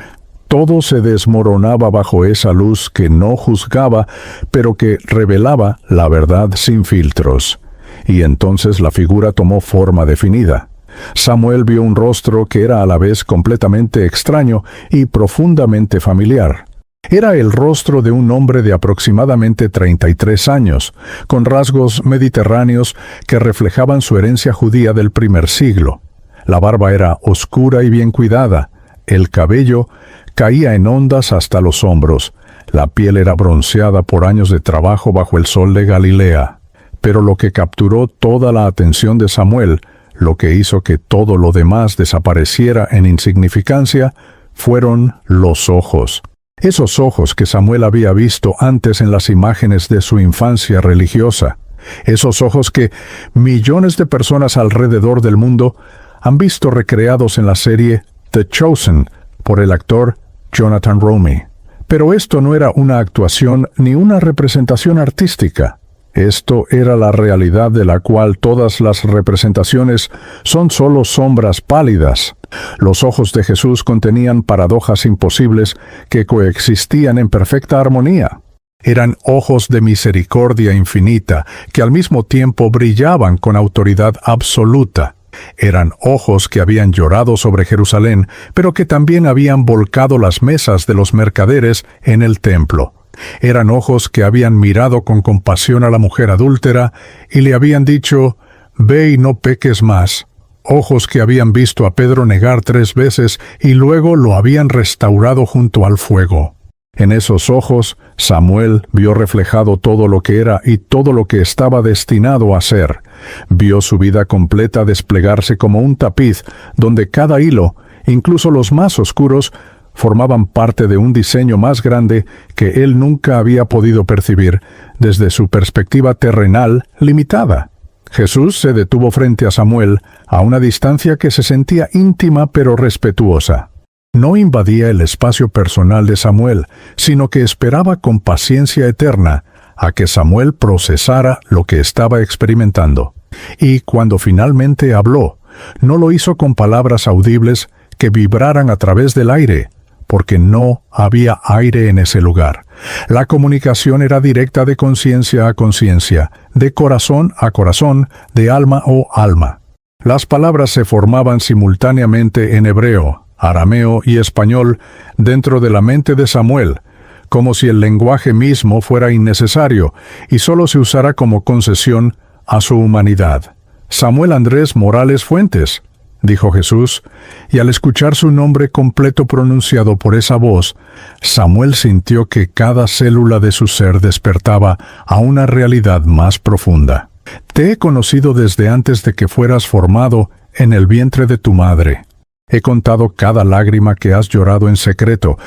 todo se desmoronaba bajo esa luz que no juzgaba, pero que revelaba la verdad sin filtros. Y entonces la figura tomó forma definida. Samuel vio un rostro que era a la vez completamente extraño y profundamente familiar. Era el rostro de un hombre de aproximadamente 33 años, con rasgos mediterráneos que reflejaban su herencia judía del primer siglo. La barba era oscura y bien cuidada, el cabello caía en ondas hasta los hombros, la piel era bronceada por años de trabajo bajo el sol de Galilea. Pero lo que capturó toda la atención de Samuel, lo que hizo que todo lo demás desapareciera en insignificancia, fueron los ojos. Esos ojos que Samuel había visto antes en las imágenes de su infancia religiosa. Esos ojos que millones de personas alrededor del mundo han visto recreados en la serie The Chosen por el actor Jonathan Romy. Pero esto no era una actuación ni una representación artística. Esto era la realidad de la cual todas las representaciones son solo sombras pálidas. Los ojos de Jesús contenían paradojas imposibles que coexistían en perfecta armonía. Eran ojos de misericordia infinita, que al mismo tiempo brillaban con autoridad absoluta. Eran ojos que habían llorado sobre Jerusalén, pero que también habían volcado las mesas de los mercaderes en el templo. Eran ojos que habían mirado con compasión a la mujer adúltera y le habían dicho, «Ve y no peques más», ojos que habían visto a Pedro negar 3 veces y luego lo habían restaurado junto al fuego. En esos ojos, Samuel vio reflejado todo lo que era y todo lo que estaba destinado a ser. Vio su vida completa desplegarse como un tapiz, donde cada hilo, incluso los más oscuros, formaban parte de un diseño más grande que él nunca había podido percibir desde su perspectiva terrenal limitada. Jesús se detuvo frente a Samuel a una distancia que se sentía íntima pero respetuosa. No invadía el espacio personal de Samuel, sino que esperaba con paciencia eterna a que Samuel procesara lo que estaba experimentando. Y cuando finalmente habló, no lo hizo con palabras audibles que vibraran a través del aire, porque no había aire en ese lugar. La comunicación era directa de conciencia a conciencia, de corazón a corazón, de alma a alma. Las palabras se formaban simultáneamente en hebreo, arameo y español dentro de la mente de Samuel, como si el lenguaje mismo fuera innecesario y solo se usara como concesión a su humanidad. Samuel Andrés Morales Fuentes, dijo Jesús, y al escuchar su nombre completo pronunciado por esa voz, Samuel sintió que cada célula de su ser despertaba a una realidad más profunda. Te he conocido desde antes de que fueras formado en el vientre de tu madre. He contado cada lágrima que has llorado en secreto.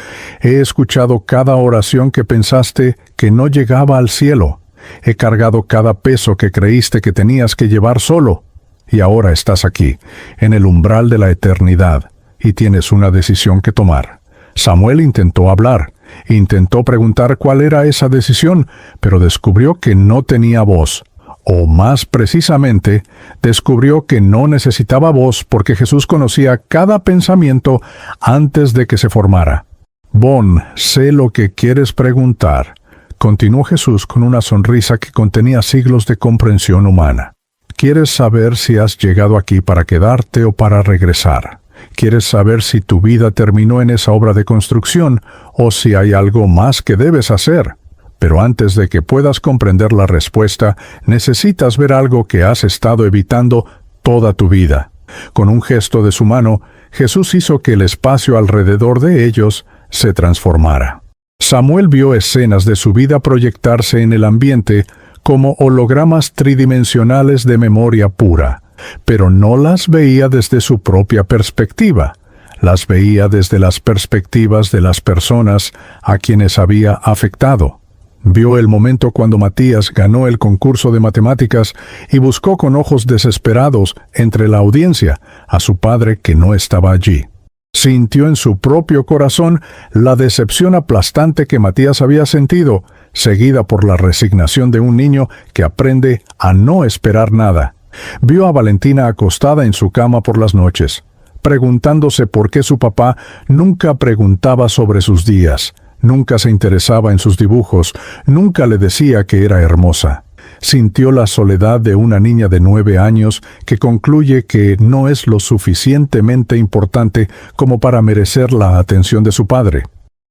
He escuchado cada oración que pensaste que no llegaba al cielo. He cargado cada peso que creíste que tenías que llevar solo. Y ahora estás aquí, en el umbral de la eternidad, y tienes una decisión que tomar. Samuel intentó hablar, intentó preguntar cuál era esa decisión, pero descubrió que no tenía voz. O más precisamente, descubrió que no necesitaba voz porque Jesús conocía cada pensamiento antes de que se formara. Bon, sé lo que quieres preguntar, continuó Jesús con una sonrisa que contenía siglos de comprensión humana. ¿Quieres saber si has llegado aquí para quedarte o para regresar? ¿Quieres saber si tu vida terminó en esa obra de construcción o si hay algo más que debes hacer? Pero antes de que puedas comprender la respuesta, necesitas ver algo que has estado evitando toda tu vida. Con un gesto de su mano, Jesús hizo que el espacio alrededor de ellos se transformara. Samuel vio escenas de su vida proyectarse en el ambiente como hologramas tridimensionales de memoria pura, pero no las veía desde su propia perspectiva. Las veía desde las perspectivas de las personas a quienes había afectado. Vio el momento cuando Matías ganó el concurso de matemáticas y buscó con ojos desesperados entre la audiencia a su padre que no estaba allí. Sintió en su propio corazón la decepción aplastante que Matías había sentido, seguida por la resignación de un niño que aprende a no esperar nada. Vio a Valentina acostada en su cama por las noches, preguntándose por qué su papá nunca preguntaba sobre sus días. Nunca se interesaba en sus dibujos, nunca le decía que era hermosa. Sintió la soledad de una niña de 9 años que concluye que no es lo suficientemente importante como para merecer la atención de su padre.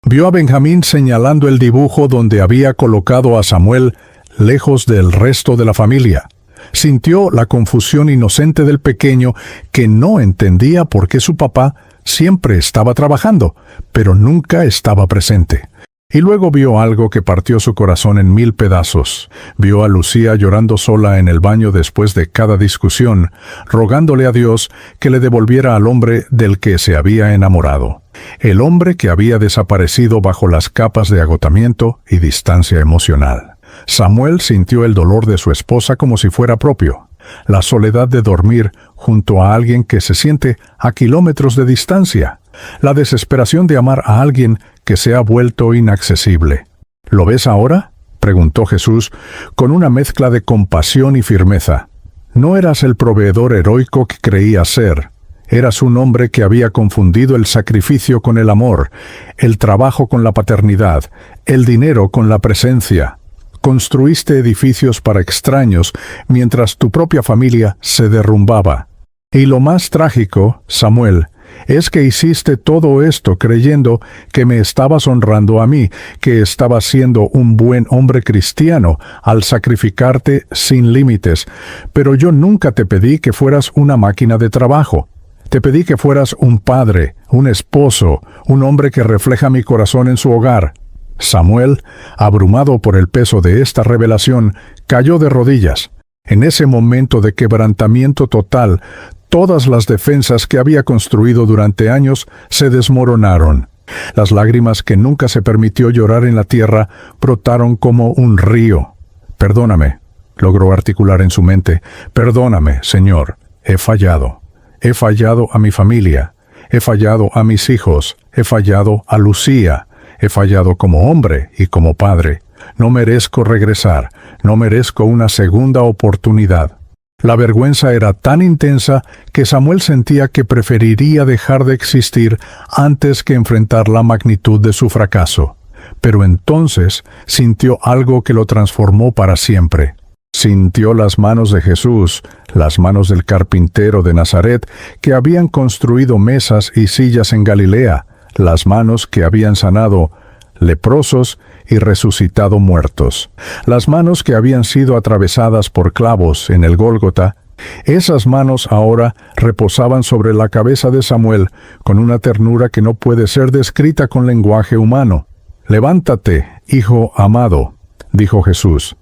Vio a Benjamín señalando el dibujo donde había colocado a Samuel lejos del resto de la familia. Sintió la confusión inocente del pequeño que no entendía por qué su papá siempre estaba trabajando, pero nunca estaba presente. Y luego vio algo que partió su corazón en 1000 pedazos. Vio a Lucía llorando sola en el baño después de cada discusión, rogándole a Dios que le devolviera al hombre del que se había enamorado. El hombre que había desaparecido bajo las capas de agotamiento y distancia emocional. Samuel sintió el dolor de su esposa como si fuera propio. La soledad de dormir junto a alguien que se siente a kilómetros de distancia. La desesperación de amar a alguien que se ha vuelto inaccesible. ¿Lo ves ahora?, preguntó Jesús, con una mezcla de compasión y firmeza. No eras el proveedor heroico que creías ser. Eras un hombre que había confundido el sacrificio con el amor, el trabajo con la paternidad, el dinero con la presencia. Construiste edificios para extraños mientras tu propia familia se derrumbaba. Y lo más trágico, Samuel, es que hiciste todo esto creyendo que me estabas honrando a mí, que estabas siendo un buen hombre cristiano al sacrificarte sin límites. Pero yo nunca te pedí que fueras una máquina de trabajo. Te pedí que fueras un padre, un esposo, un hombre que refleja mi corazón en su hogar. Samuel, abrumado por el peso de esta revelación, cayó de rodillas. En ese momento de quebrantamiento total, todas las defensas que había construido durante años se desmoronaron. Las lágrimas que nunca se permitió llorar en la tierra brotaron como un río. «Perdóname», logró articular en su mente. «Perdóname, Señor. He fallado. He fallado a mi familia. He fallado a mis hijos. He fallado a Lucía. He fallado como hombre y como padre. No merezco regresar. No merezco una segunda oportunidad». La vergüenza era tan intensa que Samuel sentía que preferiría dejar de existir antes que enfrentar la magnitud de su fracaso. Pero entonces sintió algo que lo transformó para siempre. Sintió las manos de Jesús, las manos del carpintero de Nazaret, que habían construido mesas y sillas en Galilea, las manos que habían sanado leprosos y resucitado muertos, las manos que habían sido atravesadas por clavos en el Gólgota. Esas manos ahora reposaban sobre la cabeza de Samuel con una ternura que no puede ser descrita con lenguaje humano. «Levántate, hijo amado», dijo Jesús.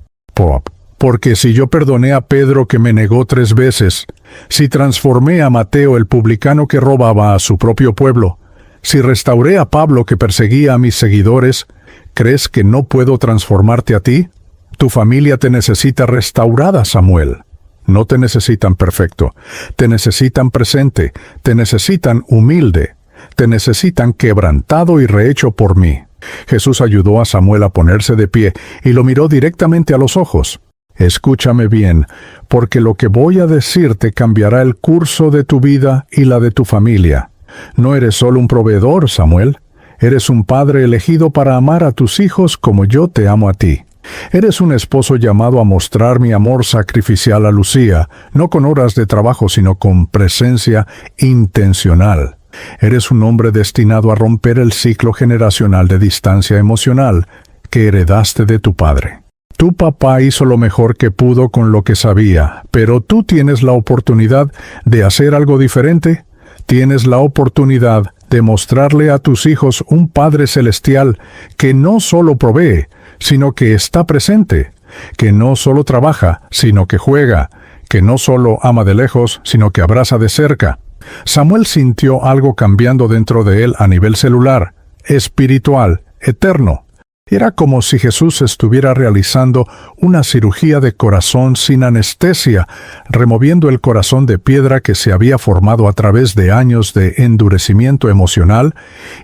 Porque si yo perdoné a Pedro que me negó 3 veces, si transformé a Mateo el publicano que robaba a su propio pueblo, si restauré a Pablo que perseguía a mis seguidores, ¿crees que no puedo transformarte a ti? Tu familia te necesita restaurada, Samuel. No te necesitan perfecto, te necesitan presente, te necesitan humilde, te necesitan quebrantado y rehecho por mí. Jesús ayudó a Samuel a ponerse de pie y lo miró directamente a los ojos. Escúchame bien, porque lo que voy a decirte cambiará el curso de tu vida y la de tu familia. No eres solo un proveedor, Samuel. Eres un padre elegido para amar a tus hijos como yo te amo a ti. Eres un esposo llamado a mostrar mi amor sacrificial a Lucía, no con horas de trabajo, sino con presencia intencional. Eres un hombre destinado a romper el ciclo generacional de distancia emocional que heredaste de tu padre. Tu papá hizo lo mejor que pudo con lo que sabía, pero tú tienes la oportunidad de hacer algo diferente. Tienes la oportunidad de mostrarle a tus hijos un Padre Celestial que no solo provee, sino que está presente, que no solo trabaja, sino que juega, que no solo ama de lejos, sino que abraza de cerca. Samuel sintió algo cambiando dentro de él a nivel celular, espiritual, eterno. Era como si Jesús estuviera realizando una cirugía de corazón sin anestesia, removiendo el corazón de piedra que se había formado a través de años de endurecimiento emocional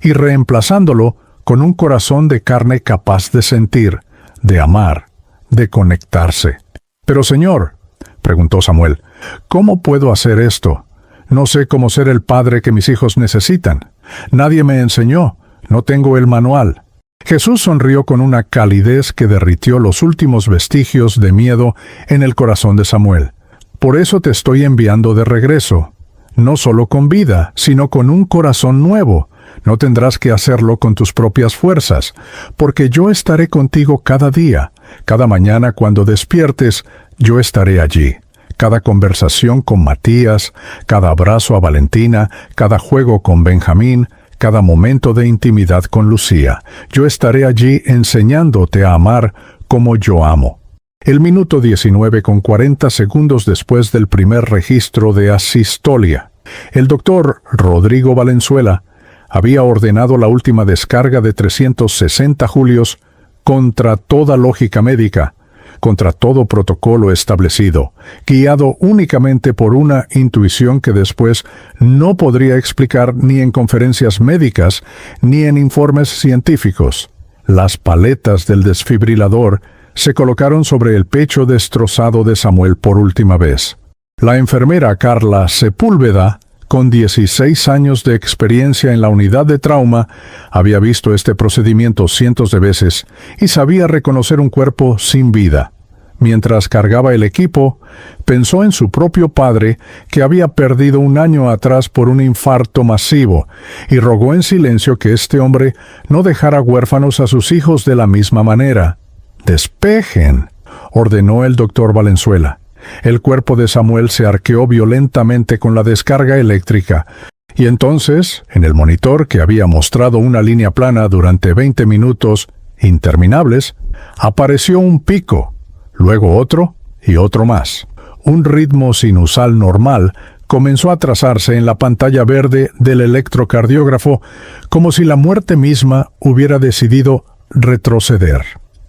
y reemplazándolo con un corazón de carne capaz de sentir, de amar, de conectarse. «Pero Señor», preguntó Samuel, «¿cómo puedo hacer esto? No sé cómo ser el padre que mis hijos necesitan. Nadie me enseñó. No tengo el manual». Jesús sonrió con una calidez que derritió los últimos vestigios de miedo en el corazón de Samuel. «Por eso te estoy enviando de regreso, no solo con vida, sino con un corazón nuevo. No tendrás que hacerlo con tus propias fuerzas, porque yo estaré contigo cada día. Cada mañana cuando despiertes, yo estaré allí. Cada conversación con Matías, cada abrazo a Valentina, cada juego con Benjamín, cada momento de intimidad con Lucía. Yo estaré allí enseñándote a amar como yo amo». El minuto 19:40 después del primer registro de asistolia. El doctor Rodrigo Valenzuela había ordenado la última descarga de 360 julios contra toda lógica médica, contra todo protocolo establecido, guiado únicamente por una intuición que después no podría explicar ni en conferencias médicas ni en informes científicos. Las paletas del desfibrilador se colocaron sobre el pecho destrozado de Samuel por última vez. La enfermera Carla Sepúlveda, con 16 años de experiencia en la unidad de trauma, había visto este procedimiento cientos de veces y sabía reconocer un cuerpo sin vida. Mientras cargaba el equipo, pensó en su propio padre, que había perdido un año atrás por un infarto masivo, y rogó en silencio que este hombre no dejara huérfanos a sus hijos de la misma manera. «Despejen», ordenó el doctor Valenzuela. El cuerpo de Samuel se arqueó violentamente con la descarga eléctrica, y entonces, en el monitor que había mostrado una línea plana durante 20 minutos interminables, apareció un pico, luego otro y otro más. Un ritmo sinusal normal comenzó a trazarse en la pantalla verde del electrocardiógrafo, como si la muerte misma hubiera decidido retroceder.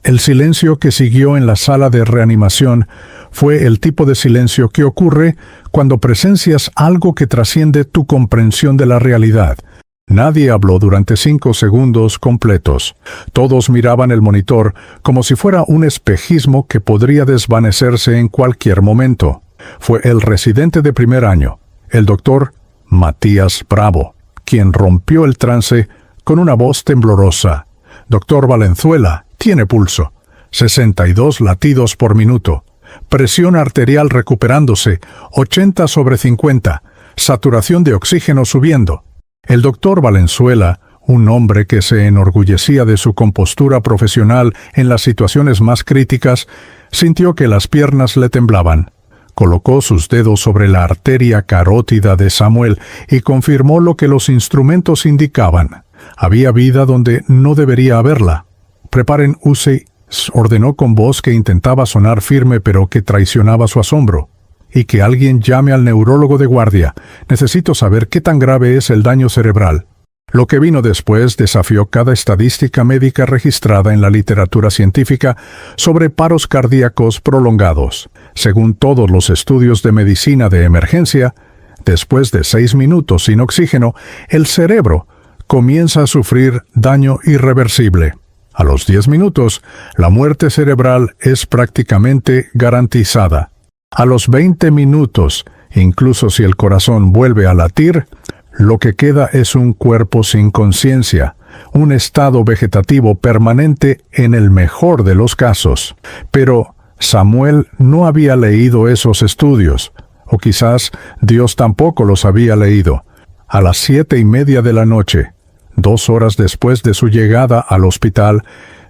El silencio que siguió en la sala de reanimación fue el tipo de silencio que ocurre cuando presencias algo que trasciende tu comprensión de la realidad. Nadie habló durante 5 segundos completos. Todos miraban el monitor como si fuera un espejismo que podría desvanecerse en cualquier momento. Fue el residente de primer año, el doctor Matías Bravo, quien rompió el trance con una voz temblorosa. «Doctor Valenzuela, tiene pulso, 62 latidos por minuto, presión arterial recuperándose, 80/50, saturación de oxígeno subiendo». El doctor Valenzuela, un hombre que se enorgullecía de su compostura profesional en las situaciones más críticas, sintió que las piernas le temblaban. Colocó sus dedos sobre la arteria carótida de Samuel y confirmó lo que los instrumentos indicaban. Había vida donde no debería haberla. «Preparen UCI», ordenó con voz que intentaba sonar firme pero que traicionaba su asombro. «Y que alguien llame al neurólogo de guardia. Necesito saber qué tan grave es el daño cerebral». Lo que vino después desafió cada estadística médica registrada en la literatura científica sobre paros cardíacos prolongados. Según todos los estudios de medicina de emergencia, después de 6 minutos sin oxígeno, el cerebro comienza a sufrir daño irreversible. A los 10 minutos, la muerte cerebral es prácticamente garantizada. A los 20 minutos, incluso si el corazón vuelve a latir, lo que queda es un cuerpo sin conciencia, un estado vegetativo permanente en el mejor de los casos. Pero Samuel no había leído esos estudios, o quizás Dios tampoco los había leído. A las 7:30 de la noche, 2 horas después de su llegada al hospital,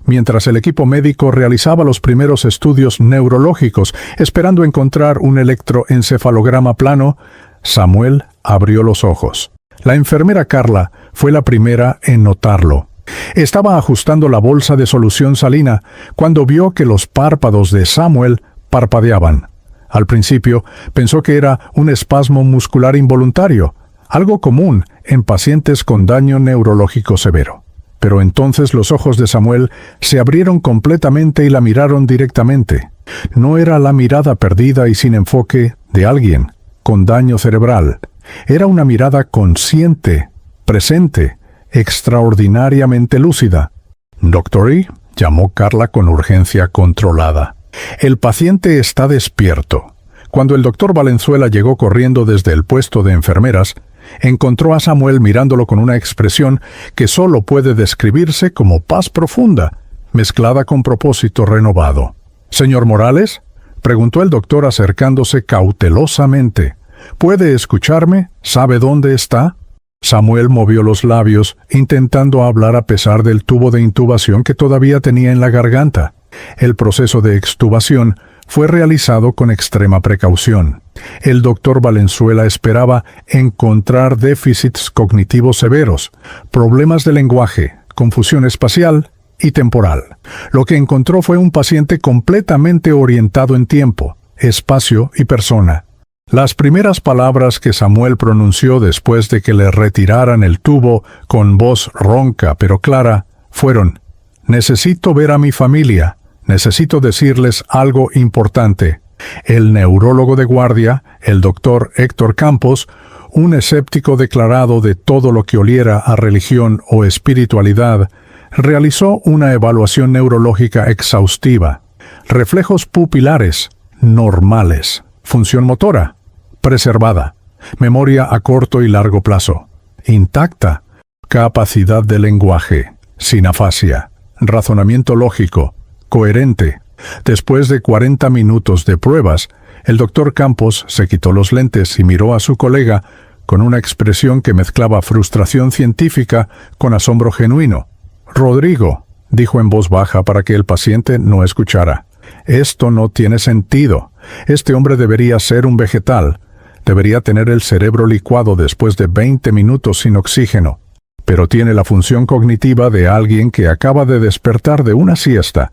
mientras el equipo médico realizaba los primeros estudios neurológicos, esperando encontrar un electroencefalograma plano, Samuel abrió los ojos. La enfermera Carla fue la primera en notarlo. Estaba ajustando la bolsa de solución salina cuando vio que los párpados de Samuel parpadeaban. Al principio pensó que era un espasmo muscular involuntario, algo común en pacientes con daño neurológico severo. Pero entonces los ojos de Samuel se abrieron completamente y la miraron directamente. No era la mirada perdida y sin enfoque de alguien con daño cerebral. Era una mirada consciente, presente, extraordinariamente lúcida. «Doctor, llamó Carla con urgencia controlada. «El paciente está despierto». Cuando el doctor Valenzuela llegó corriendo desde el puesto de enfermeras, encontró a Samuel mirándolo con una expresión que solo puede describirse como paz profunda, mezclada con propósito renovado. «¿Señor Morales?», preguntó el doctor acercándose cautelosamente. «¿Puede escucharme? ¿Sabe dónde está?» Samuel movió los labios, intentando hablar a pesar del tubo de intubación que todavía tenía en la garganta. El proceso de extubación fue realizado con extrema precaución. El doctor Valenzuela esperaba encontrar déficits cognitivos severos, problemas de lenguaje, confusión espacial y temporal. Lo que encontró fue un paciente completamente orientado en tiempo, espacio y persona. Las primeras palabras que Samuel pronunció después de que le retiraran el tubo con voz ronca pero clara fueron: «Necesito ver a mi familia. Necesito decirles algo importante». El neurólogo de guardia, el doctor Héctor Campos, un escéptico declarado de todo lo que oliera a religión o espiritualidad, realizó una evaluación neurológica exhaustiva. Reflejos pupilares normales. Función motora preservada. Memoria a corto y largo plazo intacta. Capacidad de lenguaje sin afasia. Razonamiento lógico coherente. Después de 40 minutos de pruebas, el doctor Campos se quitó los lentes y miró a su colega con una expresión que mezclaba frustración científica con asombro genuino. «Rodrigo», dijo en voz baja para que el paciente no escuchara, «esto no tiene sentido. Este hombre debería ser un vegetal. Debería tener el cerebro licuado después de 20 minutos sin oxígeno. Pero tiene la función cognitiva de alguien que acaba de despertar de una siesta.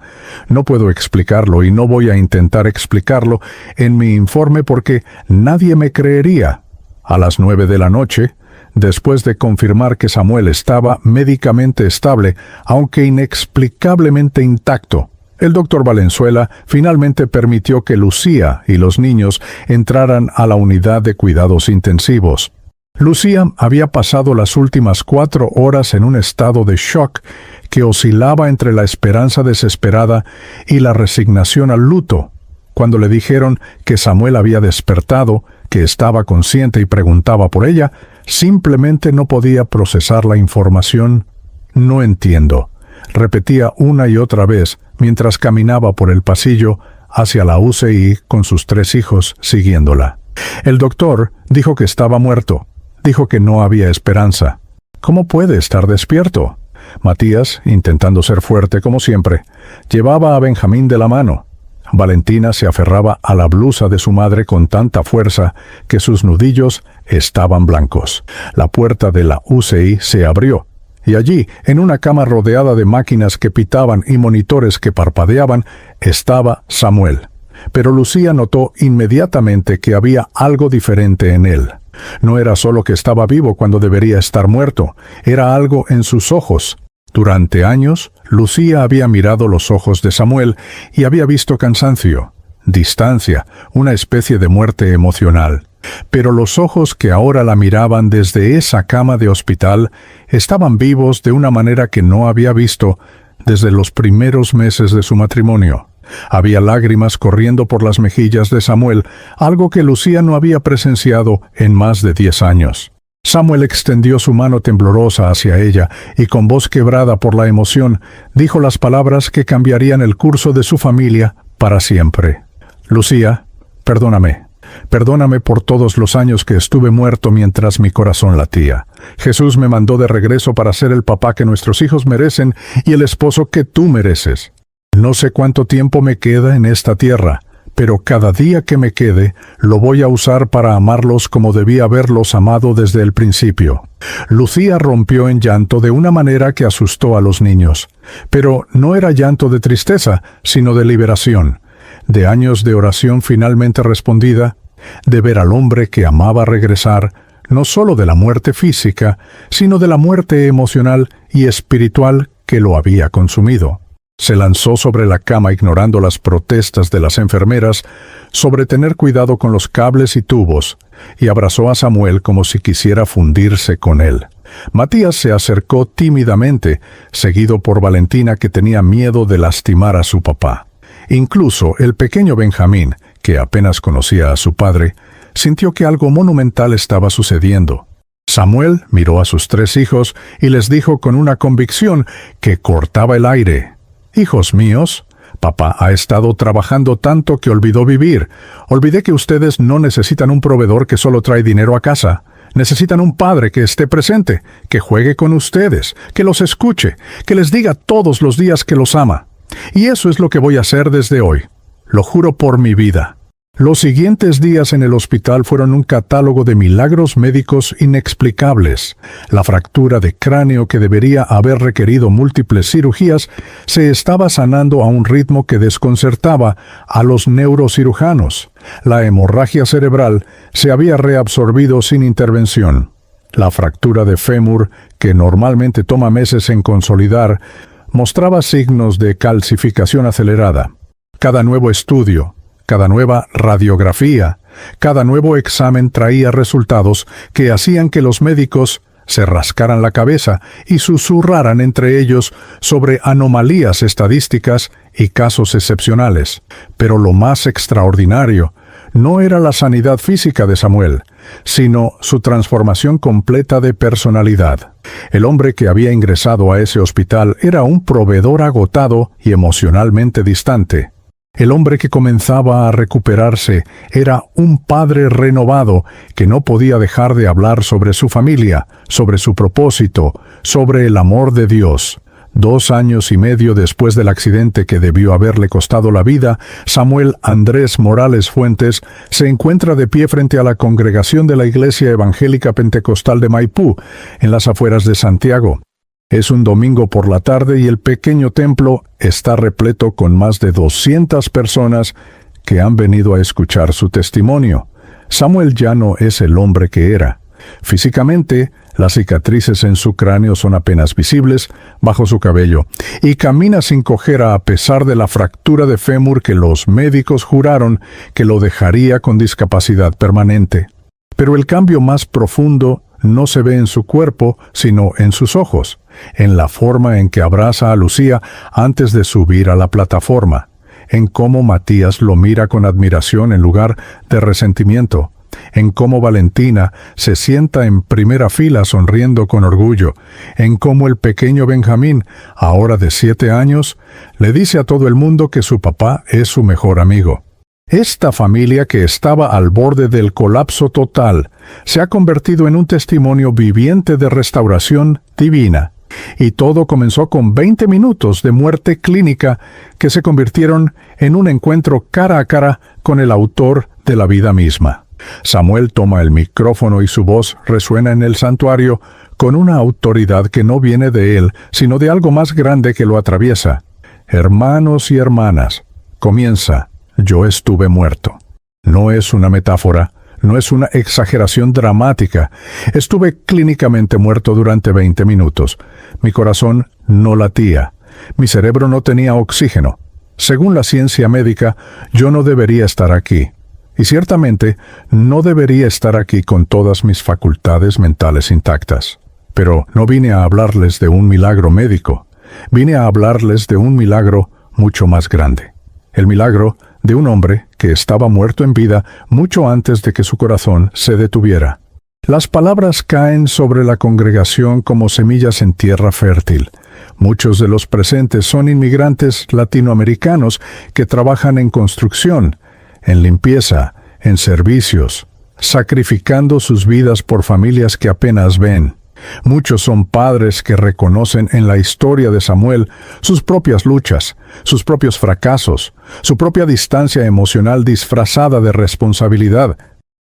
No puedo explicarlo y no voy a intentar explicarlo en mi informe porque nadie me creería». A las 9 de la noche, después de confirmar que Samuel estaba médicamente estable, aunque inexplicablemente intacto, el doctor Valenzuela finalmente permitió que Lucía y los niños entraran a la unidad de cuidados intensivos. Lucía había pasado las últimas 4 horas en un estado de shock que oscilaba entre la esperanza desesperada y la resignación al luto. Cuando le dijeron que Samuel había despertado, que estaba consciente y preguntaba por ella, simplemente no podía procesar la información. «No entiendo», repetía una y otra vez mientras caminaba por el pasillo hacia la UCI con sus 3 hijos siguiéndola. El doctor dijo que estaba muerto. Dijo que no había esperanza. ¿Cómo puede estar despierto? Matías, intentando ser fuerte como siempre, llevaba a Benjamín de la mano. Valentina se aferraba a la blusa de su madre con tanta fuerza que sus nudillos estaban blancos. La puerta de la UCI se abrió, y allí, en una cama rodeada de máquinas que pitaban y monitores que parpadeaban, estaba Samuel. Pero Lucía notó inmediatamente que había algo diferente en él. No era solo que estaba vivo cuando debería estar muerto, era algo en sus ojos. Durante años, Lucía había mirado los ojos de Samuel y había visto cansancio, distancia, una especie de muerte emocional. Pero los ojos que ahora la miraban desde esa cama de hospital estaban vivos de una manera que no había visto desde los primeros meses de su matrimonio. Había lágrimas corriendo por las mejillas de Samuel, algo que Lucía no había presenciado en más de 10 años. Samuel extendió su mano temblorosa hacia ella y con voz quebrada por la emoción, dijo las palabras que cambiarían el curso de su familia para siempre. «Lucía, perdóname. Perdóname por todos los años que estuve muerto mientras mi corazón latía. Jesús me mandó de regreso para ser el papá que nuestros hijos merecen y el esposo que tú mereces. No sé cuánto tiempo me queda en esta tierra, pero cada día que me quede lo voy a usar para amarlos como debí haberlos amado desde el principio». Lucía rompió en llanto de una manera que asustó a los niños. Pero no era llanto de tristeza, sino de liberación, de años de oración finalmente respondida, de ver al hombre que amaba regresar, no solo de la muerte física, sino de la muerte emocional y espiritual que lo había consumido. Se lanzó sobre la cama ignorando las protestas de las enfermeras sobre tener cuidado con los cables y tubos, y abrazó a Samuel como si quisiera fundirse con él. Matías se acercó tímidamente, seguido por Valentina, que tenía miedo de lastimar a su papá. Incluso el pequeño Benjamín, que apenas conocía a su padre, sintió que algo monumental estaba sucediendo. Samuel miró a sus 3 hijos y les dijo con una convicción que cortaba el aire: «Hijos míos, papá ha estado trabajando tanto que olvidó vivir. Olvidé que ustedes no necesitan un proveedor que solo trae dinero a casa. Necesitan un padre que esté presente, que juegue con ustedes, que los escuche, que les diga todos los días que los ama. Y eso es lo que voy a hacer desde hoy. Lo juro por mi vida». Los siguientes días en el hospital fueron un catálogo de milagros médicos inexplicables. La fractura de cráneo, que debería haber requerido múltiples cirugías, se estaba sanando a un ritmo que desconcertaba a los neurocirujanos. La hemorragia cerebral se había reabsorbido sin intervención. La fractura de fémur, que normalmente toma meses en consolidar, mostraba signos de calcificación acelerada. Cada nuevo estudio, cada nueva radiografía, cada nuevo examen traía resultados que hacían que los médicos se rascaran la cabeza y susurraran entre ellos sobre anomalías estadísticas y casos excepcionales. Pero lo más extraordinario no era la sanidad física de Samuel, sino su transformación completa de personalidad. El hombre que había ingresado a ese hospital era un proveedor agotado y emocionalmente distante. El hombre que comenzaba a recuperarse era un padre renovado que no podía dejar de hablar sobre su familia, sobre su propósito, sobre el amor de Dios. 2 años y medio después del accidente que debió haberle costado la vida, Samuel Andrés Morales Fuentes se encuentra de pie frente a la congregación de la Iglesia Evangélica Pentecostal de Maipú, en las afueras de Santiago. Es un domingo por la tarde y el pequeño templo está repleto con más de 200 personas que han venido a escuchar su testimonio. Samuel ya no es el hombre que era. Físicamente, las cicatrices en su cráneo son apenas visibles bajo su cabello, y camina sin cojera a pesar de la fractura de fémur que los médicos juraron que lo dejaría con discapacidad permanente. Pero el cambio más profundo no se ve en su cuerpo, sino en sus ojos, en la forma en que abraza a Lucía antes de subir a la plataforma, en cómo Matías lo mira con admiración en lugar de resentimiento, en cómo Valentina se sienta en primera fila sonriendo con orgullo, en cómo el pequeño Benjamín, ahora de 7 años, le dice a todo el mundo que su papá es su mejor amigo. Esta familia que estaba al borde del colapso total se ha convertido en un testimonio viviente de restauración divina. Y todo comenzó con 20 minutos de muerte clínica que se convirtieron en un encuentro cara a cara con el autor de la vida misma. Samuel toma el micrófono y su voz resuena en el santuario con una autoridad que no viene de él, sino de algo más grande que lo atraviesa. Hermanos y hermanas, comienza: yo estuve muerto. No es una metáfora, no es una exageración dramática. Estuve clínicamente muerto durante 20 minutos. Mi corazón no latía. Mi cerebro no tenía oxígeno. Según la ciencia médica, yo no debería estar aquí. Y ciertamente, no debería estar aquí con todas mis facultades mentales intactas. Pero no vine a hablarles de un milagro médico. Vine a hablarles de un milagro mucho más grande. El milagro de un hombre que estaba muerto en vida mucho antes de que su corazón se detuviera. Las palabras caen sobre la congregación como semillas en tierra fértil. Muchos de los presentes son inmigrantes latinoamericanos que trabajan en construcción, en limpieza, en servicios, sacrificando sus vidas por familias que apenas ven. Muchos son padres que reconocen en la historia de Samuel sus propias luchas, sus propios fracasos, su propia distancia emocional disfrazada de responsabilidad.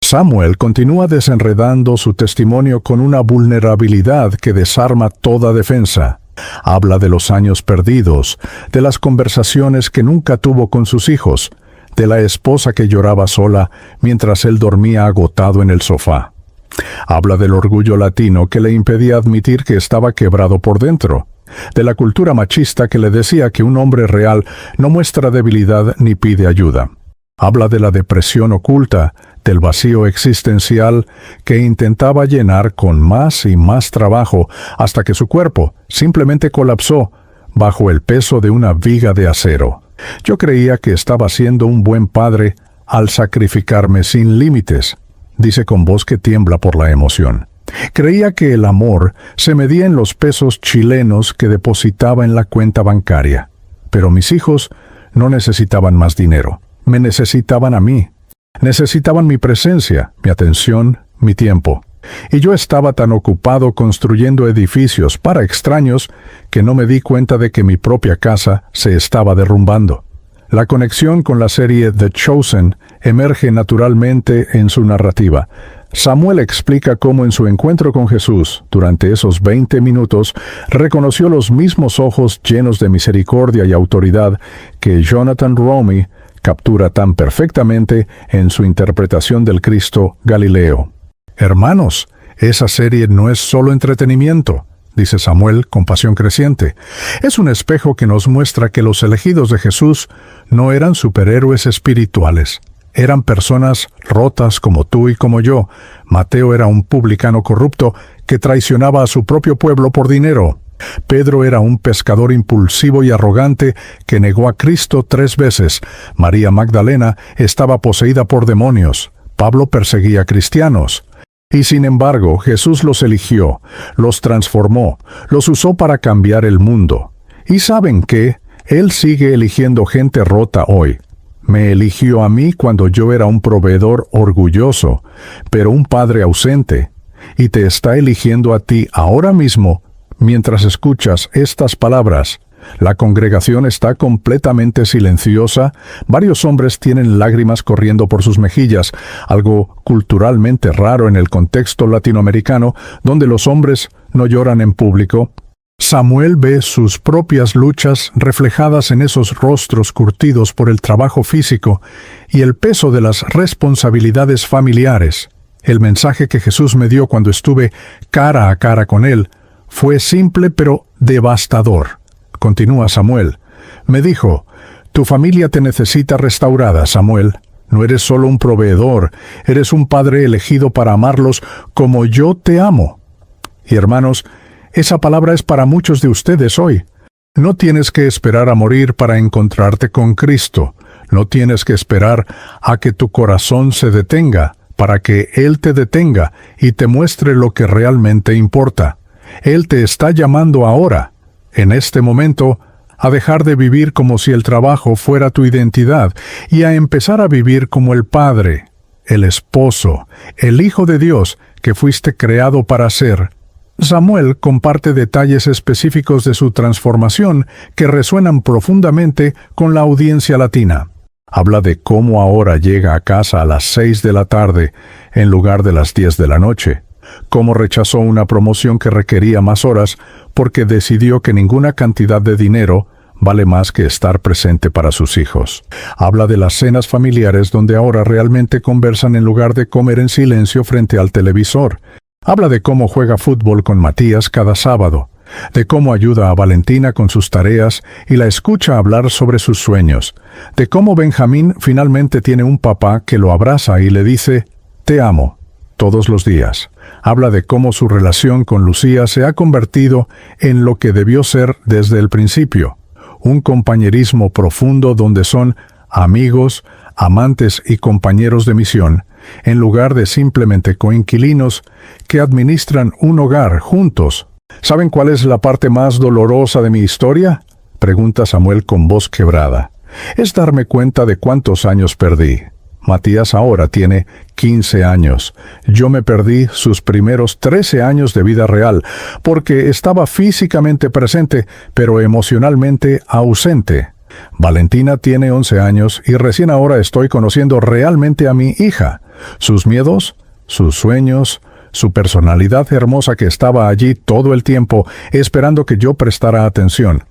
Samuel continúa desenredando su testimonio con una vulnerabilidad que desarma toda defensa. Habla de los años perdidos, de las conversaciones que nunca tuvo con sus hijos, de la esposa que lloraba sola mientras él dormía agotado en el sofá. Habla del orgullo latino que le impedía admitir que estaba quebrado por dentro, de la cultura machista que le decía que un hombre real no muestra debilidad ni pide ayuda. Habla de la depresión oculta, del vacío existencial que intentaba llenar con más y más trabajo hasta que su cuerpo simplemente colapsó bajo el peso de una viga de acero. Yo creía que estaba siendo un buen padre al sacrificarme sin límites, dice con voz que tiembla por la emoción. Creía que el amor se medía en los pesos chilenos que depositaba en la cuenta bancaria. Pero mis hijos no necesitaban más dinero. Me necesitaban a mí. Necesitaban mi presencia, mi atención, mi tiempo. Y yo estaba tan ocupado construyendo edificios para extraños que no me di cuenta de que mi propia casa se estaba derrumbando. La conexión con la serie The Chosen emerge naturalmente en su narrativa. Samuel explica cómo en su encuentro con Jesús, durante esos 20 minutos, reconoció los mismos ojos llenos de misericordia y autoridad que Jonathan Roumie captura tan perfectamente en su interpretación del Cristo Galileo. Hermanos, esa serie no es solo entretenimiento, dice Samuel con pasión creciente. Es un espejo que nos muestra que los elegidos de Jesús no eran superhéroes espirituales. Eran personas rotas como tú y como yo. Mateo era un publicano corrupto que traicionaba a su propio pueblo por dinero. Pedro era un pescador impulsivo y arrogante que negó a Cristo 3 veces. María Magdalena estaba poseída por demonios. Pablo perseguía cristianos. Y sin embargo, Jesús los eligió, los transformó, los usó para cambiar el mundo. ¿Y saben qué? Él sigue eligiendo gente rota hoy, Me eligió a mí cuando yo era un proveedor orgulloso, pero un padre ausente, y te está eligiendo a ti ahora mismo mientras escuchas estas palabras. La congregación está completamente silenciosa. Varios hombres tienen lágrimas corriendo por sus mejillas, algo culturalmente raro en el contexto latinoamericano, donde los hombres no lloran en público. Samuel ve sus propias luchas reflejadas en esos rostros curtidos por el trabajo físico y el peso de las responsabilidades familiares. El mensaje que Jesús me dio cuando estuve cara a cara con él fue simple pero devastador. Continúa Samuel. Me dijo, tu familia te necesita restaurada, Samuel. No eres solo un proveedor, eres un padre elegido para amarlos como yo te amo. Y hermanos, esa palabra es para muchos de ustedes hoy. No tienes que esperar a morir para encontrarte con Cristo. No tienes que esperar a que tu corazón se detenga para que Él te detenga y te muestre lo que realmente importa. Él te está llamando ahora, en este momento, a dejar de vivir como si el trabajo fuera tu identidad y a empezar a vivir como el Padre, el Esposo, el Hijo de Dios que fuiste creado para ser. Samuel comparte detalles específicos de su transformación que resuenan profundamente con la audiencia latina. Habla de cómo ahora llega a casa a las 6 de la tarde en lugar de las 10 de la noche. Cómo rechazó una promoción que requería más horas porque decidió que ninguna cantidad de dinero vale más que estar presente para sus hijos. Habla de las cenas familiares donde ahora realmente conversan en lugar de comer en silencio frente al televisor. Habla de cómo juega fútbol con Matías cada sábado, de cómo ayuda a Valentina con sus tareas y la escucha hablar sobre sus sueños, de cómo Benjamín finalmente tiene un papá que lo abraza y le dice, «Te amo», todos los días. Habla de cómo su relación con Lucía se ha convertido en lo que debió ser desde el principio, un compañerismo profundo donde son amigos, amantes y compañeros de misión, en lugar de simplemente coinquilinos que administran un hogar juntos. ¿Saben cuál es la parte más dolorosa de mi historia?, pregunta Samuel con voz quebrada. Es darme cuenta de cuántos años perdí. Matías ahora tiene 15 años. Yo me perdí sus primeros 13 años de vida real, porque estaba físicamente presente, pero emocionalmente ausente. Valentina tiene 11 años y recién ahora estoy conociendo realmente a mi hija. Sus miedos, sus sueños, su personalidad hermosa que estaba allí todo el tiempo, esperando que yo prestara atención.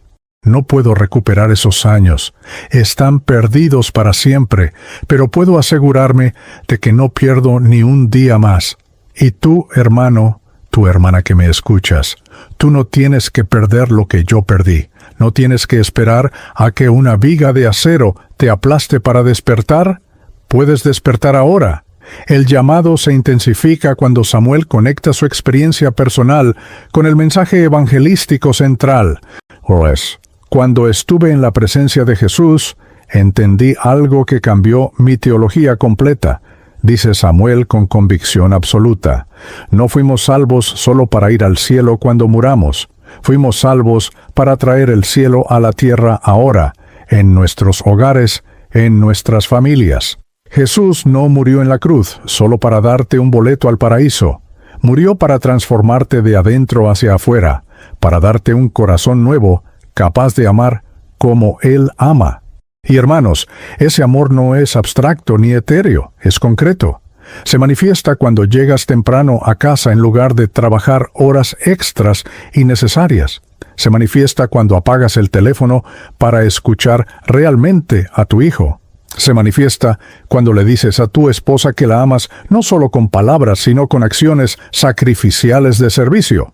No puedo recuperar esos años. Están perdidos para siempre, pero puedo asegurarme de que no pierdo ni un día más. Y tú, hermano, tu hermana que me escuchas, tú no tienes que perder lo que yo perdí. No tienes que esperar a que una viga de acero te aplaste para despertar. Puedes despertar ahora. El llamado se intensifica cuando Samuel conecta su experiencia personal con el mensaje evangelístico central. Pues, cuando estuve en la presencia de Jesús, entendí algo que cambió mi teología completa, dice Samuel con convicción absoluta. No fuimos salvos solo para ir al cielo cuando muramos. Fuimos salvos para traer el cielo a la tierra ahora, en nuestros hogares, en nuestras familias. Jesús no murió en la cruz solo para darte un boleto al paraíso. Murió para transformarte de adentro hacia afuera, para darte un corazón nuevo, capaz de amar como Él ama. Y hermanos, ese amor no es abstracto ni etéreo, es concreto. Se manifiesta cuando llegas temprano a casa en lugar de trabajar horas extras innecesarias. Se manifiesta cuando apagas el teléfono para escuchar realmente a tu hijo. Se manifiesta cuando le dices a tu esposa que la amas no solo con palabras, sino con acciones sacrificiales de servicio.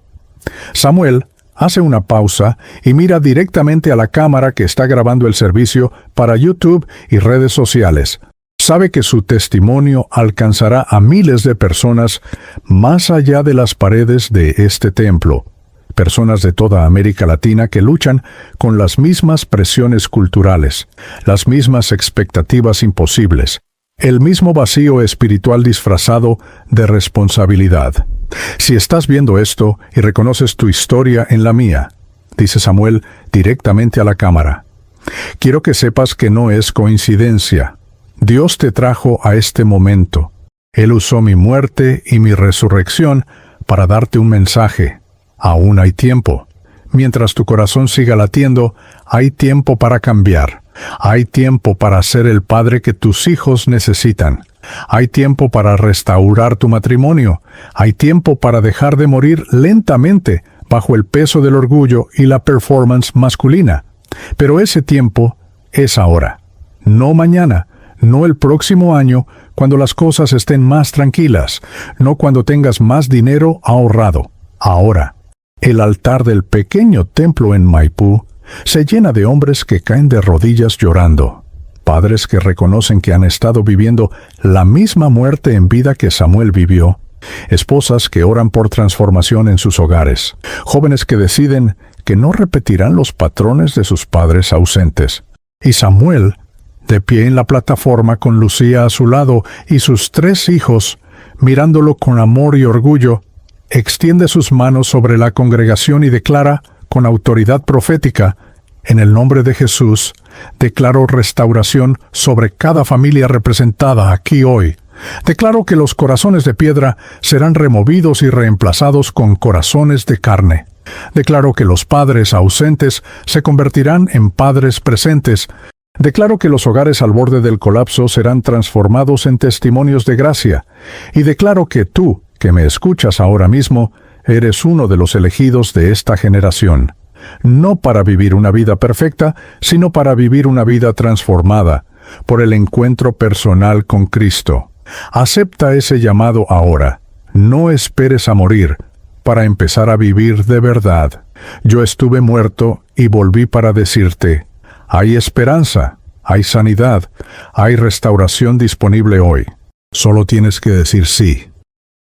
Samuel hace una pausa y mira directamente a la cámara que está grabando el servicio para YouTube y redes sociales. Sabe que su testimonio alcanzará a miles de personas más allá de las paredes de este templo. Personas de toda América Latina que luchan con las mismas presiones culturales, las mismas expectativas imposibles, el mismo vacío espiritual disfrazado de responsabilidad. Si estás viendo esto y reconoces tu historia en la mía, dice Samuel directamente a la cámara, Quiero que sepas que no es coincidencia. Dios te trajo a este momento. Él usó mi muerte y mi resurrección para darte un mensaje. Aún hay tiempo. Mientras tu corazón siga latiendo, hay tiempo para cambiar. Hay tiempo para ser el padre que tus hijos necesitan. Hay tiempo para restaurar tu matrimonio. Hay tiempo para dejar de morir lentamente bajo el peso del orgullo y la performance masculina. Pero ese tiempo es ahora. No mañana, no el próximo año, cuando las cosas estén más tranquilas, no cuando tengas más dinero ahorrado. Ahora. El altar del pequeño templo en Maipú se llena de hombres que caen de rodillas llorando. Padres que reconocen que han estado viviendo la misma muerte en vida que Samuel vivió. Esposas que oran por transformación en sus hogares. Jóvenes que deciden que no repetirán los patrones de sus padres ausentes. Y Samuel, de pie en la plataforma con Lucía a su lado y sus 3 hijos, mirándolo con amor y orgullo, extiende sus manos sobre la congregación y declara, con autoridad profética, en el nombre de Jesús, declaro restauración sobre cada familia representada aquí hoy. Declaro que los corazones de piedra serán removidos y reemplazados con corazones de carne. Declaro que los padres ausentes se convertirán en padres presentes. Declaro que los hogares al borde del colapso serán transformados en testimonios de gracia. Y declaro que tú, que me escuchas ahora mismo, eres uno de los elegidos de esta generación. No para vivir una vida perfecta, sino para vivir una vida transformada por el encuentro personal con Cristo. Acepta ese llamado ahora. No esperes a morir para empezar a vivir de verdad. Yo estuve muerto y volví para decirte, hay esperanza, hay sanidad, hay restauración disponible hoy. Solo tienes que decir sí.